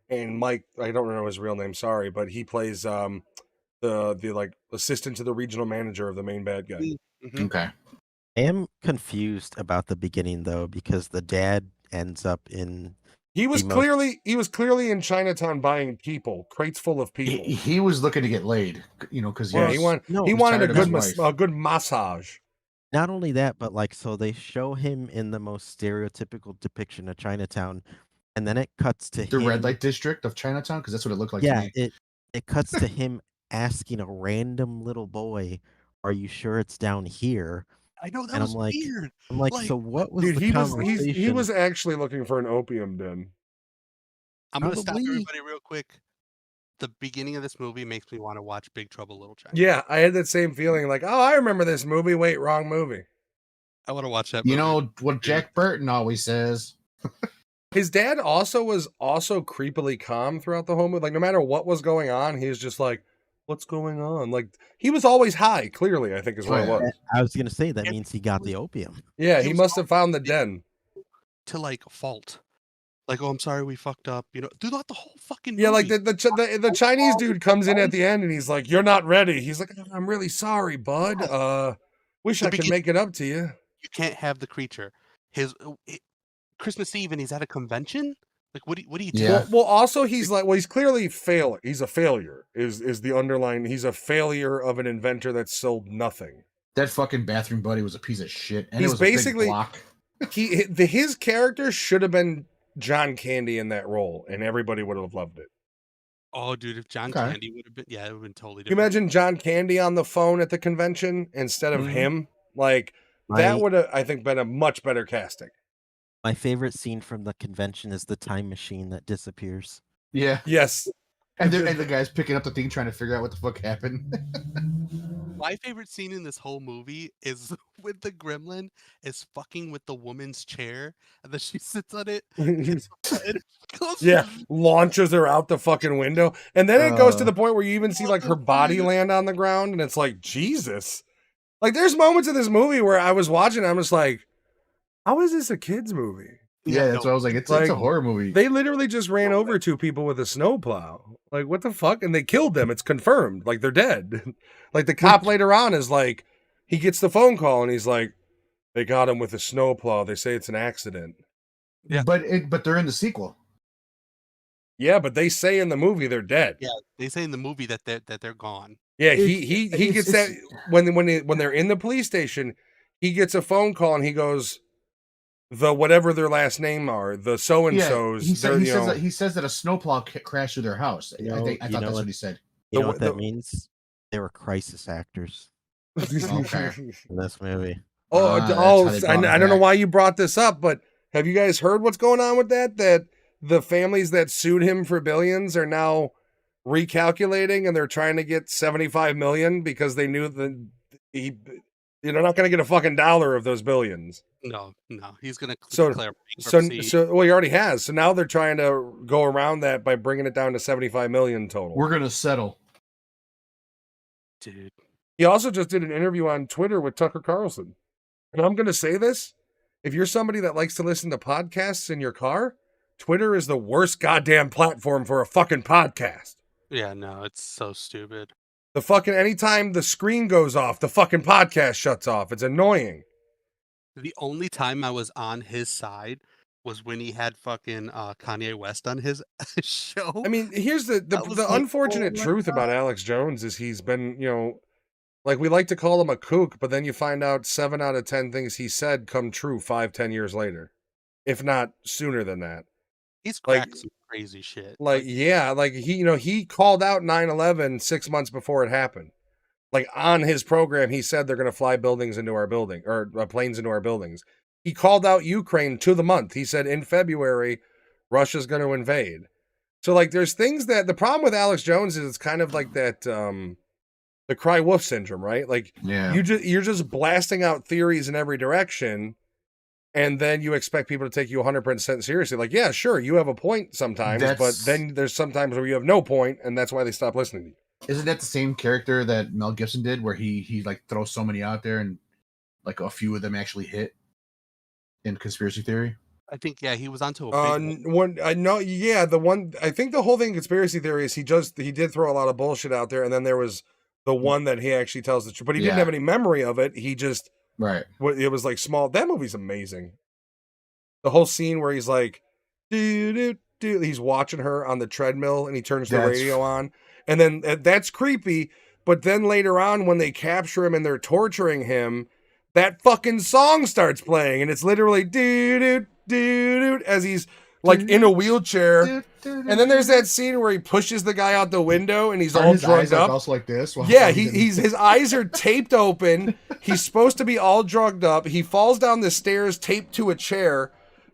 and Mike, I don't know his real name, sorry, but he plays the like assistant to the regional manager of the main bad guy. Mhm. Okay. I am confused about the beginning though, because the dad ends up in He was Emo. clearly in Chinatown buying people, crates full of people. He was looking to get laid, because Yeah, he he wanted no, he was wanted a tired of his good wife. a good massage. not only that, but like so they show him in the most stereotypical depiction of Chinatown, and then it cuts to the him. red light district of Chinatown, because that's what it looked like Yeah, to me. it cuts to him asking a random little boy, "Are you sure it's down here?" I know that And was I'm like, weird. I'm like, Like, so what was Dude, the he conversation? was actually looking for an opium den. I'm gonna stop Probably. everybody real quick. The beginning of this movie makes me want to watch Big Trouble in Little China. Yeah, I had that same feeling like, "Oh, I remember this movie. Wait, wrong movie." I want to watch that. You movie. know what Jack Burton always says. His dad was also creepily calm throughout the whole movie. Like no matter what was going on, he was just like, "What's going on?" Like he was always high. Clearly, I think is what it Oh, yeah. was. I was gonna say that Yeah, means he got the opium. Yeah, He he was must have found the den. to like fault. like, "Oh, I'm sorry, we fucked up," throughout the whole fucking Yeah, like movie. the Chinese dude comes in at the end and he's like, "You're not ready." He's like, "I'm really sorry, bud. Wish The I could begin make it up to you." You can't have the creature. His Christmas Eve and he's at a convention? Like, what do you do? Yeah. Well, also he's like, well, he's clearly fail. He's a failure. Is the underlying? He's a failure of an inventor that sold nothing. That fucking bathroom buddy was a piece of shit. And He's it was basically- a big block. His character should have been John Candy in that role, and everybody would have loved it. Oh, dude, if John Okay. Candy would have been, yeah, it would have been totally Can you different. imagine John Candy on the phone at the convention instead of Mhm. him? Like that My- would have, I think, been a much better casting. My favorite scene from the convention is the time machine that disappears. Yeah. Yes. And the guy's picking up the thing trying to figure out what the fuck happened. My favorite scene in this whole movie is with the gremlin is fucking with the woman's chair, and then she sits on it. And it goes- Yeah, launches her out the fucking window. And then it goes to Uh. the point where you even see like her body land on the ground, and it's like, Jesus. Like there's moments in this movie where I was watching, I'm just like, how is this a kid's movie? Yeah, that's what I was like. It's Like, a horror movie. They literally just ran over two people with a snowplow. Like, what the fuck? And they killed them. It's confirmed. Like, they're dead. Like, the cop later on is like, he gets the phone call and he's like, they got him with a snowplow. They say it's an accident. Yeah. But they're in the sequel. Yeah, but they say in the movie they're dead. Yeah, they say in the movie that they're gone. Yeah, It's- he it's- gets that it's- when they're in the police station, he gets a phone call and he goes, the whatever their last name are, the so and so's. He says that a snowplow crashed through their house. I know- thought you that's know what what- he said. You know The- what that the- means? They were crisis actors Okay. in this movie. Oh, That's how they brought him I don't know back. why you brought this up, but have you guys heard what's going on with that? That the families that sued him for billions are now recalculating and they're trying to get 75 million because they knew that they're not going to get a fucking dollar of those billions. No, he's gonna So- declare bankruptcy. Well, he already has. So now they're trying to go around that by bringing it down to 75 million total. We're gonna settle. Dude, He also just did an interview on Twitter with Tucker Carlson. And I'm going to say this. If you're somebody that likes to listen to podcasts in your car, Twitter is the worst goddamn platform for a fucking podcast. yeah, no, it's so stupid. The fucking, anytime the screen goes off, the fucking podcast shuts off. It's annoying. The only time I was on his side was when he had fucking Kanye West on his show. I mean, here's the That was like, unfortunate oh my truth about Alex Jones is he's been, like we like to call him a kook, but then you find out 7 out of 10 things he said come true 5-10 years later, if not sooner than that. he's like- cracked some crazy shit. He called out 9/11 6 months before it happened. Like on his program, he said they're going to fly buildings into our building or planes into our buildings. He called out Ukraine to the month. He said in February, Russia's going to invade. So like, there's things that the problem with Alex Jones is it's kind of like that, the cry wolf syndrome, right? Like Yeah. you're just blasting out theories in every direction. And then you expect people to take you 100% seriously. Like, yeah, sure, you have a point sometimes, but That's- then there's sometimes where you have no point, and that's why they stop listening to you. Isn't that the same character that Mel Gibson did, where he like throws so many out there and like a few of them actually hit in conspiracy theory? I think he was onto a big one. I think the whole thing conspiracy theory is he did throw a lot of bullshit out there, and then there was the one that he actually tells the truth, but he didn't Yeah. have any memory of it. He just Right. it was like small. That movie's amazing. The whole scene where he's like, he's watching her on the treadmill, and he turns the That's- radio on, and then that's creepy. But then later on, when they capture him and they're torturing him, that fucking song starts playing, and it's literally as he's like in a wheelchair. And then there's that scene where he pushes the guy out the window, and he's Are all his drugged eyes like up. also like this. While Yeah, in- his eyes are taped open. He's supposed to be all drugged up. He falls down the stairs taped to a chair,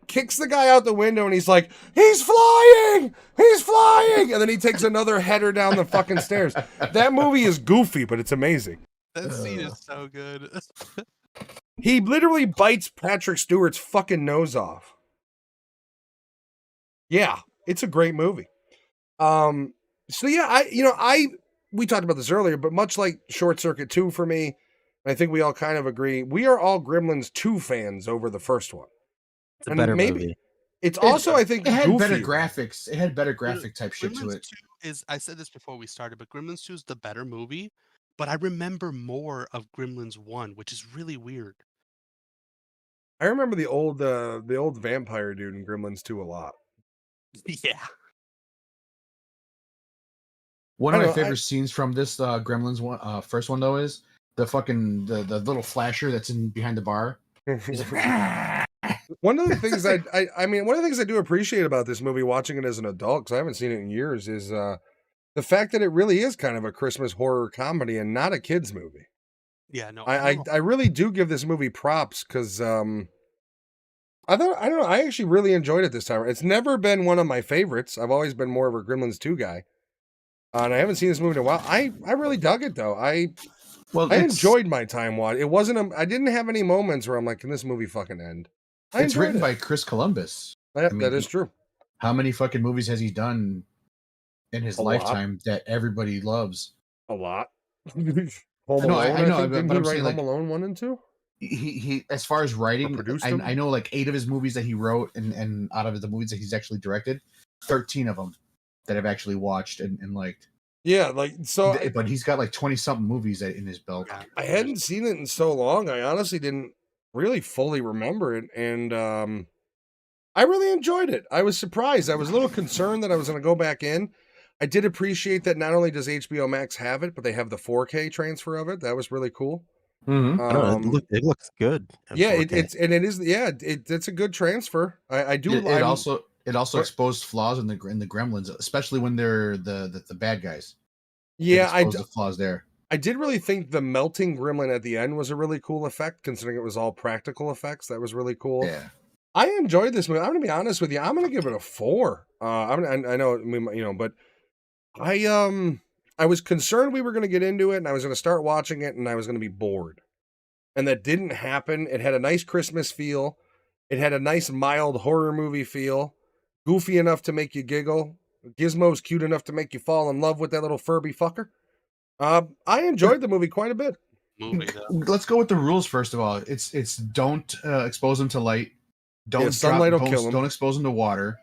kicks the guy out the window, and he's like, he's flying! He's flying! And then he takes another header down the fucking stairs. That movie is goofy, but it's amazing. That scene is so good. He literally bites Patrick Stewart's fucking nose off. Yeah, it's a great movie. So yeah, we talked about this earlier, but much like Short Circuit 2 for me, I think we all kind of agree, we are all Gremlins 2 fans over the first one. It's a And better maybe- movie. It's also, I think, It had better goofier. graphics. It had better No, graphic type shit to Gremlins it. 2 is I said this before we started, but Gremlins 2 is the better movie, but I remember more of Gremlins 1, which is really weird. I remember the old vampire dude in Gremlins 2 a lot. Yeah. One I of my don't know, favorite scenes from this Gremlins one, first one though, is the fucking the little flasher that's in behind the bar. He's like, One of the things I mean, one of the things I do appreciate about this movie, watching it as an adult, because I haven't seen it in years, is the fact that it really is kind of a Christmas horror comedy and not a kids movie. Yeah, no, I really do give this movie props because I don't know, I actually really enjoyed it this time. It's never been one of my favorites. I've always been more of a Gremlins 2 guy. And I haven't seen this movie in a while. I really dug it though. I enjoyed my time watching. It wasn't I didn't have any moments where I'm like, can this movie fucking end? It's written by Chris Columbus. Yep, that is true. How many fucking movies has he done in his lifetime that everybody loves? A lot. Home Alone, I know, but I'm saying, Home Alone 1 and 2? He as far as writing, I know like 8 of his movies that he wrote, and out of the movies that he's actually directed, 13 of them that I've actually watched and liked. Yeah, like so. But he's got like 20 something movies in his belt. I hadn't seen it in so long. I honestly didn't really fully remember it, and I really enjoyed it. I was surprised. I was a little concerned that I was going to go back in. I did appreciate that not only does HBO Max have it, but they have the 4K transfer of it. That was really cool. Mm-hmm. I don't know, it looks good. Yeah, it's a good transfer. I do. It also exposed flaws in the Gremlins, especially when they're the bad guys. Yeah, the flaws there. I did really think the melting gremlin at the end was a really cool effect, considering it was all practical effects. That was really cool. Yeah, I enjoyed this movie. I'm gonna be honest with you. I'm gonna give it a 4. I know, but I was concerned we were gonna get into it, and I was gonna start watching it, and I was gonna be bored, and that didn't happen. It had a nice Christmas feel. It had a nice mild horror movie feel, goofy enough to make you giggle. Gizmo's cute enough to make you fall in love with that little Furby fucker. I enjoyed the movie quite a bit. Let's go with the rules first of all. It's don't expose them to light. Sunlight will kill them. Don't expose them to water,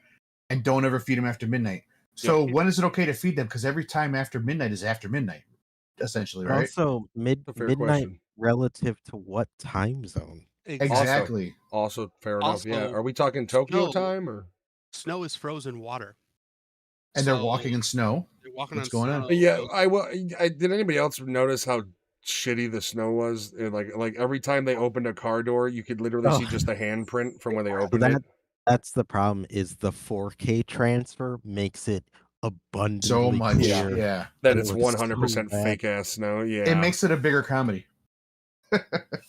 and don't ever feed them after midnight. So when is it okay to feed them? Because every time after midnight is after midnight, essentially, right? Also, midnight question. relative to what time zone? Exactly. Also fair enough. Yeah. Are we talking Tokyo time or? Snow is frozen water. And they're walking in snow. They're walking What's on going snow. on? Yeah, did anybody else notice how shitty the snow was? Like every time they opened a car door, you could literally see just a handprint from where they opened it. That's the problem. Is the 4K transfer makes it abundantly so much, clear that it's 100% fake ass snow. Yeah, it makes it a bigger comedy.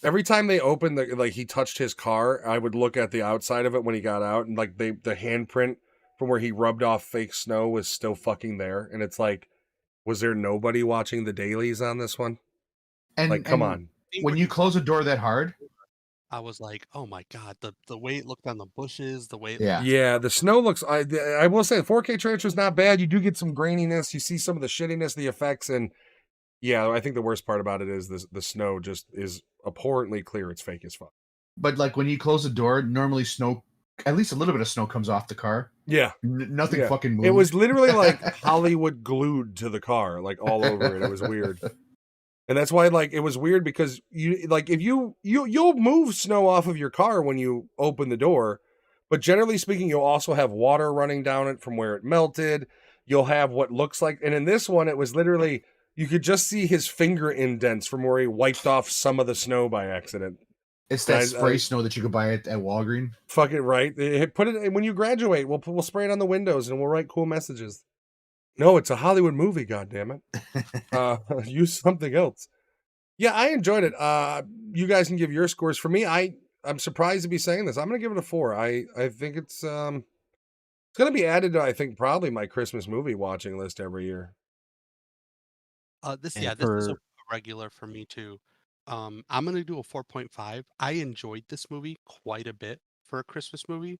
Every time they opened he touched his car, I would look at the outside of it when he got out, and like the handprint from where he rubbed off fake snow was still fucking there. And it's like, was there nobody watching the dailies on this one? And come on. When you close a door that hard, I was like, oh my god, the way it looked on the bushes, the way the snow looks. I will say the 4K transfer is not bad. You do get some graininess. You see some of the shittiness, the effects, and yeah, I think the worst part about it is the snow just is abhorrently clear. It's fake as fuck. But like when you close the door, normally snow, at least a little bit of snow comes off the car. Yeah, nothing fucking moves. It was literally like Hollywood glued to the car, like all over it. It was weird. And that's why, like, it was weird because if you'll move snow off of your car when you open the door, but generally speaking, you'll also have water running down it from where it melted. You'll have what looks like, and in this one, it was literally, you could just see his finger indents from where he wiped off some of the snow by accident. It's that spray snow that you could buy at Walgreens. Fucking right. Put it when you graduate. We'll spray it on the windows and we'll write cool messages. No, it's a Hollywood movie, goddammit. Use something else. Yeah, I enjoyed it. You guys can give your scores. For me, I'm surprised to be saying this. I'm going to give it a 4. I think it's going to be added to, I think, probably my Christmas movie watching list every year. This is a regular for me too. I'm going to do a 4.5. I enjoyed this movie quite a bit for a Christmas movie.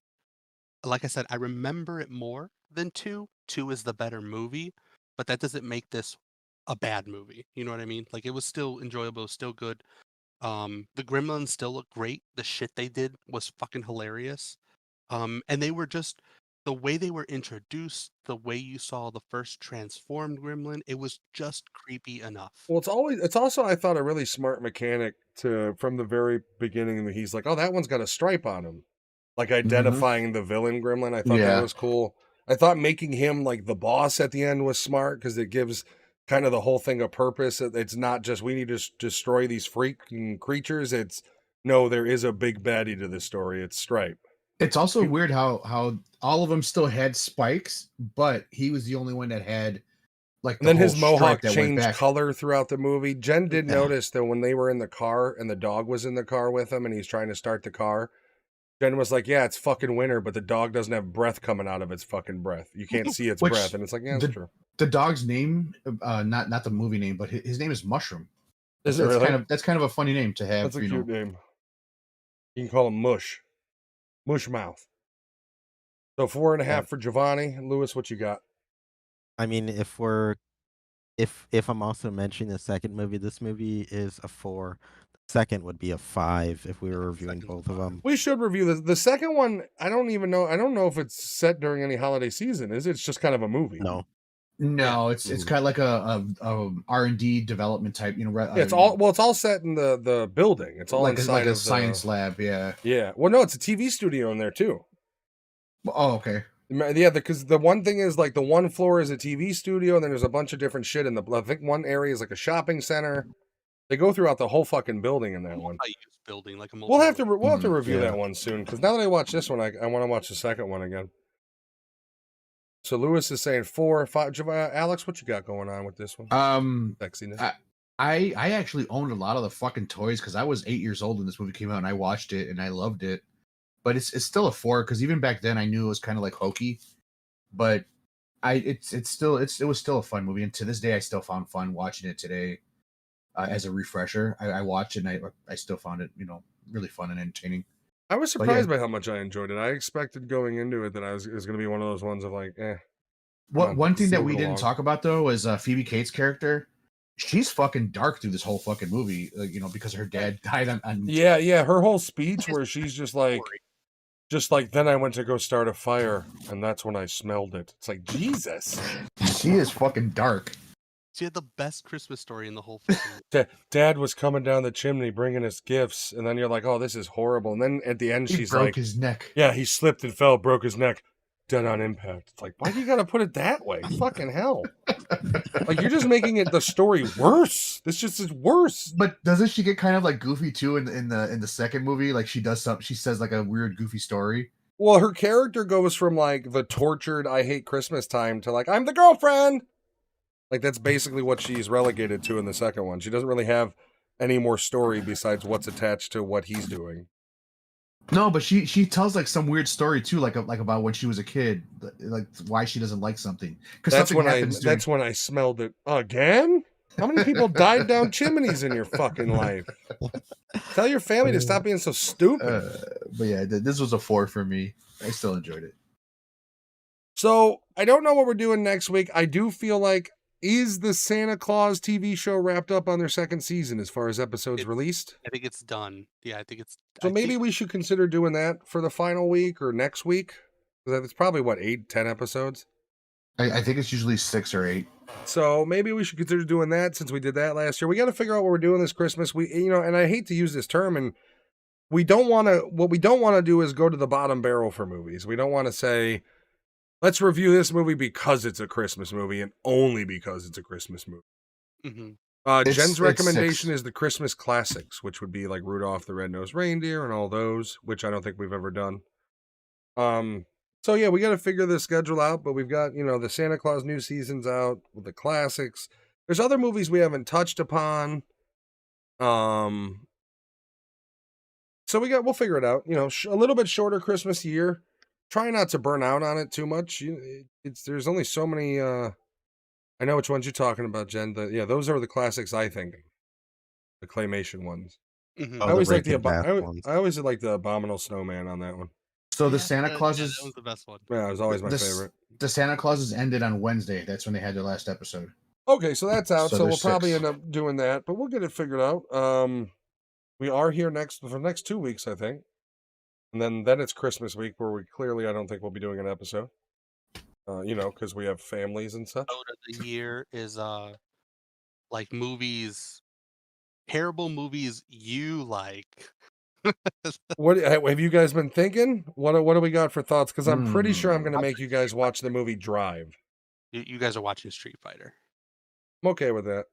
Like I said, I remember it more than 2. 2 is the better movie, but that doesn't make this a bad movie. You know what I mean? Like, it was still enjoyable, still good. The Gremlins still look great. The shit they did was fucking hilarious. And they were just the way they were introduced, the way you saw the first transformed gremlin, it was just creepy enough. Well, it's also, I thought, a really smart mechanic from the very beginning that he's like, oh, that one's got a stripe on him. Like identifying the villain gremlin. I thought that Yeah. was cool. I thought making him like the boss at the end was smart because it gives kind of the whole thing a purpose. It's not just we need to destroy these freaking creatures. It's no, there is a big baddie to this story. It's Stripe. It's also weird how all of them still had spikes, but he was the only one that had like And then his whole stripe mohawk that went changed back. color throughout the movie. Jen did Yeah. notice that when they were in the car and the dog was in the car with him and he's trying to start the car, Jen was like, yeah, it's fucking winter, but the dog doesn't have breath coming out of its fucking breath. You can't see its Which breath. And it's like, yeah, that's true. The dog's name, not the movie name, but his name is Mushroom. Is it really? That's kind of a funny name to have. That's a cute name. You can call him Mush. Mush Mouth. So 4.5 for Giovanni. Lewis, what you got? I mean, if I'm also mentioning the second movie, this movie is a 4. The second would be a 5 if we were reviewing both of them. We should review the second one. I don't even know. I don't know if it's set during any holiday season. Is it? It's just kind of a movie. No, it's kind of like a R&D development type. Yeah, it's all set in the building. It's all like inside a of science lab. Yeah. Yeah. Well, no, it's a TV studio in there too. Oh, okay. Yeah, because the one thing is like the one floor is a TV studio, and then there's a bunch of different shit in the. I think one area is like a shopping center. They go throughout the whole fucking building in that one. Multi-use building, like a We'll have to review yeah. that one soon because now that I watch this one, I want to watch the second one again. So Lewis is saying 4, 5. Alex, what you got going on with this one? Sexiness. I actually owned a lot of the fucking toys because I was 8 years old when this movie came out and I watched it and I loved it. But it's still a 4 because even back then I knew it was kind of like hokey. But it was still a fun movie, and to this day I still found fun watching it today as a refresher. I watched it and I still found it really fun and entertaining. I was surprised by how much I enjoyed it. I expected going into it that it was going to be one of those ones of like, One thing that we didn't talk about though was Phoebe Cates' character. She's fucking dark through this whole fucking movie, because her dad died on. Yeah, her whole speech where she's just like, then I went to go start a fire, and that's when I smelled it. It's like, Jesus. She is fucking dark. She had the best Christmas story in the whole film. Dad was coming down the chimney bringing us gifts, and then you're like, oh, this is horrible. And then at the end, she's like, broke his neck. Yeah, he slipped and fell, broke his neck, dead on impact. It's like, why do you got to put it that way? Fucking hell. Like, you're just making the story worse. This just is worse. But doesn't she get kind of like goofy too in the second movie? Like she says like a weird goofy story. Well, her character goes from like the tortured I hate Christmas time to like, I'm the girlfriend. Like that's basically what she's relegated to in the second one. She doesn't really have any more story besides what's attached to what he's doing. No, but she tells like some weird story too, like about when she was a kid, like why she doesn't like something. Because that's when I smelled it again. How many people died down chimneys in your fucking life? Tell your family to stop being so stupid. But yeah, this was a 4 for me. I still enjoyed it. So I don't know what we're doing next week. I do feel like, is the Santa Claus TV show wrapped up on their second season as far as episodes released? I think it's done. Yeah, I think it's. So maybe we should consider doing that for the final week or next week. It's probably 8, 10 episodes. I think it's usually 6 or 8. So maybe we should consider doing that since we did that last year. We got to figure out what we're doing this Christmas. And I hate to use this term, and what we don't want to do is go to the bottom barrel for movies. We don't want to say, let's review this movie because it's a Christmas movie and only because it's a Christmas movie. Mm-hmm. Jen's recommendation is the Christmas classics, which would be like Rudolph the Red-Nosed Reindeer and all those, which I don't think we've ever done. So yeah, we got to figure the schedule out, but we've got, the Santa Claus new season's out with the classics. There's other movies we haven't touched upon. So we'll figure it out. A little bit shorter Christmas year. Try not to burn out on it too much. There's only so many. I know which ones you're talking about, Jen. Those are the classics. I think the claymation ones. Mm-hmm. I always like I always like the Abominable Snowman on that one. So the Santa Clauses. That was the best one. Yeah, it was always my favorite. The Santa Clauses ended on Wednesday. That's when they had their last episode. Okay, so that's out. So we'll probably 6. end up doing that, but we'll get it figured out. We are here for the next 2 weeks, I think. And then it's Christmas week where we clearly I don't think we'll be doing an episode. Because we have families and such. Out of the year is like movies, terrible movies you like. What have you guys been thinking? What do we got for thoughts? Because I'm pretty sure I'm going to make you guys watch the movie Drive. You guys are watching Street Fighter. I'm okay with that.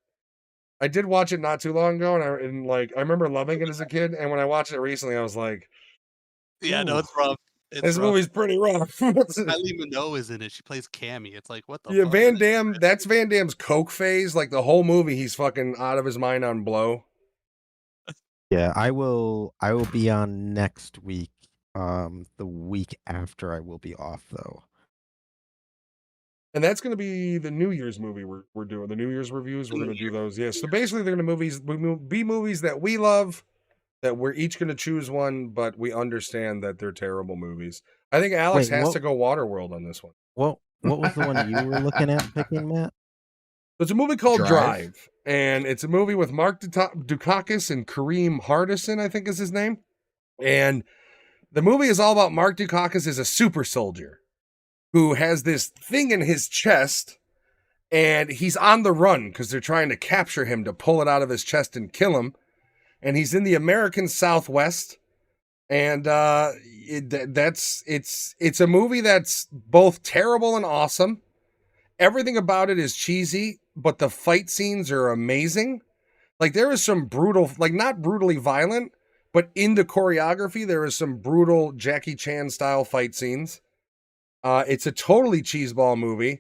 I did watch it not too long ago, and I remember loving it as a kid. And when I watched it recently, I was like, Yeah, no, Ooh. it's rough. "This movie's pretty rough." Kylie Minogue is in it. She plays Cammy. It's like, what the Yeah, fuck? Van Damme. That's Van Damme's coke phase. Like the whole movie, he's fucking out of his mind on blow. Yeah, I will be on next week. The week after I will be off though. And that's going to be the New Year's movie we're doing. The New Year's reviews, we're going to do those. Yeah. So basically, they're going to be movies that we love, that we're each going to choose one, but we understand that they're terrible movies. I think Alex Wait, has what- to go Waterworld on this one. What was the one you were looking at picking, Matt? It's a movie called Drive? Drive, and it's a movie with Mark Dukakis and Kareem Hardison, I think is his name. And the movie is all about Mark Dukakis as a super soldier who has this thing in his chest, and he's on the run because they're trying to capture him to pull it out of his chest and kill him. And he's in the American Southwest, and it's a movie that's both terrible and awesome. Everything about it is cheesy, but the fight scenes are amazing. Like there is some brutal, like not brutally violent, but in the choreography, there is some brutal Jackie Chan style fight scenes. It's a totally cheeseball movie,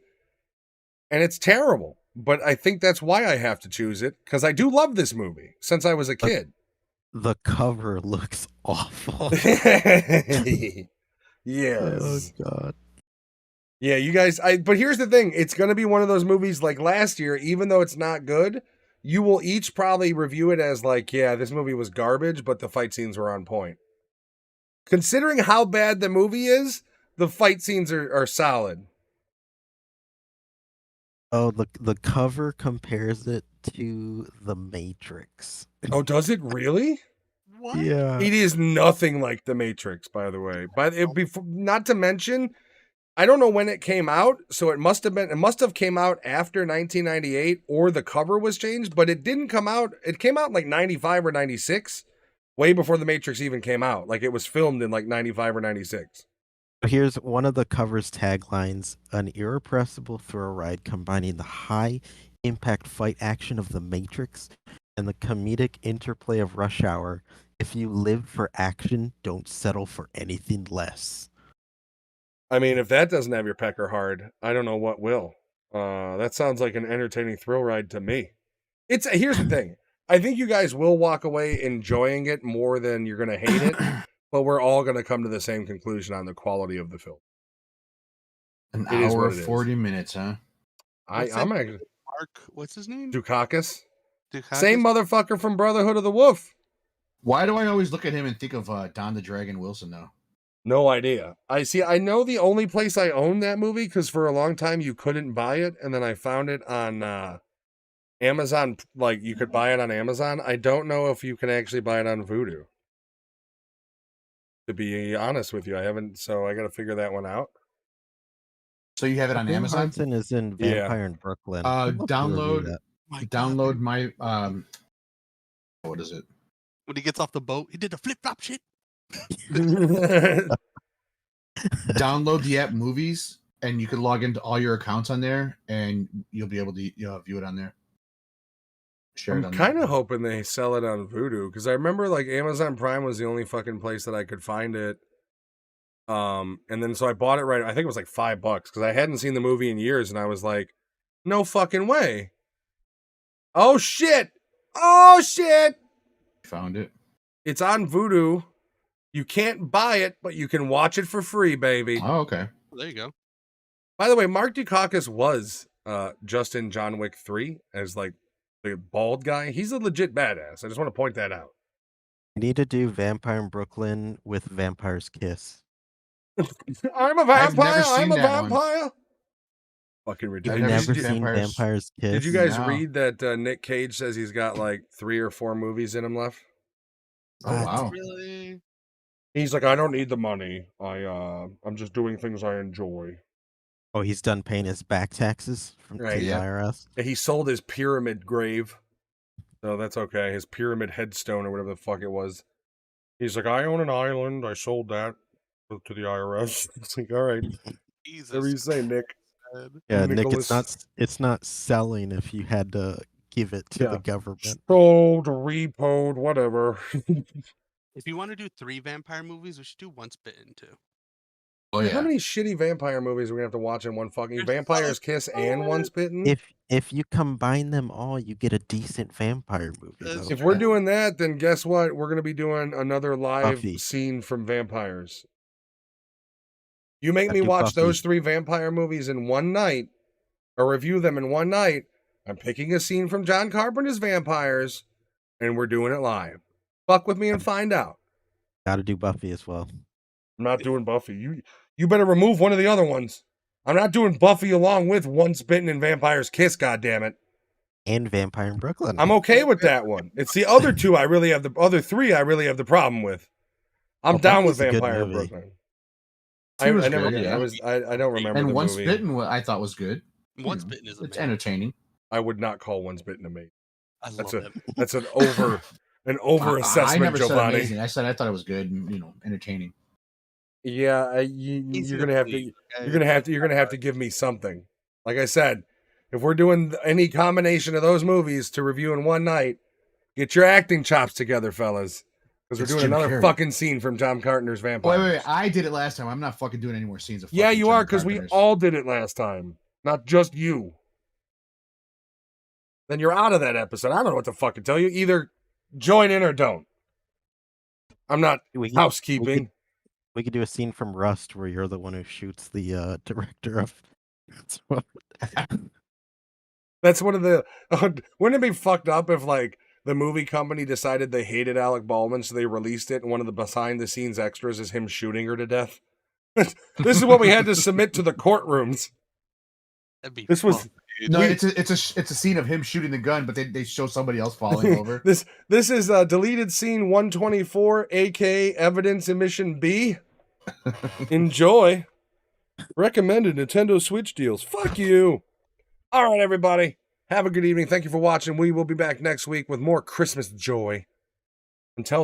and it's terrible. But I think that's why I have to choose it, because I do love this movie since I was a kid. The cover looks awful. Yes. Oh god. Yeah, you guys, but here's the thing. It's going to be one of those movies like last year, even though it's not good, you will each probably review it as like, yeah, this movie was garbage, but the fight scenes were on point. Considering how bad the movie is, the fight scenes are solid. Oh, the cover compares it to The Matrix. Oh, does it really? What? Yeah. It is nothing like The Matrix, by the way. But not to mention, I don't know when it came out, so it must have came out after 1998, or the cover was changed, but it didn't come out. It came out in like 95 or 96, way before The Matrix even came out. Like it was filmed in like 95 or 96. Here's one of the cover's taglines: an irrepressible thrill ride combining the high impact fight action of The Matrix and the comedic interplay of Rush Hour. If you live for action, don't settle for anything less. I mean, if that doesn't have your pecker hard, I don't know what will. That sounds like an entertaining thrill ride to me. Here's the thing. I think you guys will walk away enjoying it more than you're going to hate it, but we're all going to come to the same conclusion on the quality of the film. An It is hour what it is. 40 minutes, huh? I'm actually Mark, what's his name? Dukakis. Dukakis? Same motherfucker from Brotherhood of the Wolf. Why do I always look at him and think of Don the Dragon Wilson, though? No idea. I know the only place I own that movie because for a long time you couldn't buy it, and then I found it on Amazon. Like you could buy it on Amazon. I don't know if you can actually buy it on Vudu. To be honest with you, I haven't. So I got to figure that one out. So you have it on Kareem Amazon? Hudson is in Yeah. Vampire in Brooklyn. I'd love to review Download that. My God. download my what is it? When he gets off the boat, he did the flip flop shit. Download the app Movies, and you can log into all your accounts on there, and you'll be able to view it on there. Share it I'm on kind there. of hoping they sell it on Vudu because I remember like Amazon Prime was the only fucking place that I could find it. And then so I bought it right. I think it was like $5 because I hadn't seen the movie in years, and I was like, no fucking way. Oh shit! Oh shit! Found it. It's on Vudu. You can't buy it, but you can watch it for free, baby. Oh, okay. There you go. By the way, Mark Dukakis was just in John Wick 3 as like the bald guy. He's a legit badass. I just want to point that out. You need to do Vampire in Brooklyn with Vampire's Kiss. I'm a I've vampire. never I'm seen a that one. vampire. Fucking I've ridiculous. never never seen seen Vampires. Vampire's Kiss. Did you guys No. read that Nick Cage says he's got like 3 or 4 movies in him left? Oh What? wow. Really? He's like, I don't need the money. I'm just doing things I enjoy. Oh, he's done paying his back taxes to Right. the Yeah. IRS. He sold his pyramid grave. So that's okay. His pyramid headstone or whatever the fuck it was. He's like, I own an island. I sold that to the IRS. It's like, all right. Jesus. Whatever you say, Nick. God. Yeah, Nick, Nicholas. it's not selling if you had to give it to Yeah. the government. Sold, repoed, whatever. If you want to do 3 vampire movies, we should do Once Bitten too. Oh How yeah. many shitty vampire movies are we gonna have to watch in one fucking There's Vampire's so Kiss and Once Bitten? If you combine them all, you get a decent vampire movie. That's Though. If we're doing that, then guess what? We're gonna be doing another live Buffy. scene from Vampires. You make I'd me do watch Buffy. those 3 vampire movies in one night, or review them in one night. I'm picking a scene from John Carpenter's Vampires, and we're doing it live. Fuck with me and find out. Got to do Buffy as well. I'm not doing Buffy. You better remove one of the other ones. I'm not doing Buffy along with Once Bitten and Vampire's Kiss, goddammit. And Vampire in Brooklyn. I'm okay with that one. It's the other 2 I really have the other 3 I really have the problem with. I'm Well, down with Buffy's a good Vampire in movie. Brooklyn. Two was I never good, yeah. I don't remember And the Once movie. Bitten, I thought was good. Once Hmm. Bitten is It's amazing. entertaining. I would not call Once Bitten amazing. I That's love it. That's an over I assessment, never said Giovanni. amazing. I said I thought it was good and entertaining. Yeah, Easy you're to gonna have to please, okay? you're gonna have to give me something. Like I said, if we're doing any combination of those movies to review in one night, get your acting chops together, fellas, because we're It's doing Jim another Carrey. fucking scene from John Carpenter's Vampires. Wait. I did it last time. I'm not fucking doing any more scenes of. Yeah, fucking you John are, because we Carpenter's. all did it last time, not just you. Then you're out of that episode. I don't know what to fucking tell you. Either join in or don't. I'm not We could- housekeeping. We could do a scene from Rust where you're the one who shoots the director of. That's one of the. Wouldn't it be fucked up if like the movie company decided they hated Alec Baldwin, so they released it, and one of the behind the scenes extras is him shooting her to death? This is what we had to submit to the courtrooms. That'd be This was fun, dude. No, we- it's a scene of him shooting the gun, but they show somebody else falling over. this is deleted scene 124, aka evidence emission B. Enjoy. Recommended Nintendo Switch deals. Fuck you. All right, everybody. Have a good evening. Thank you for watching. We will be back next week with more Christmas joy. Until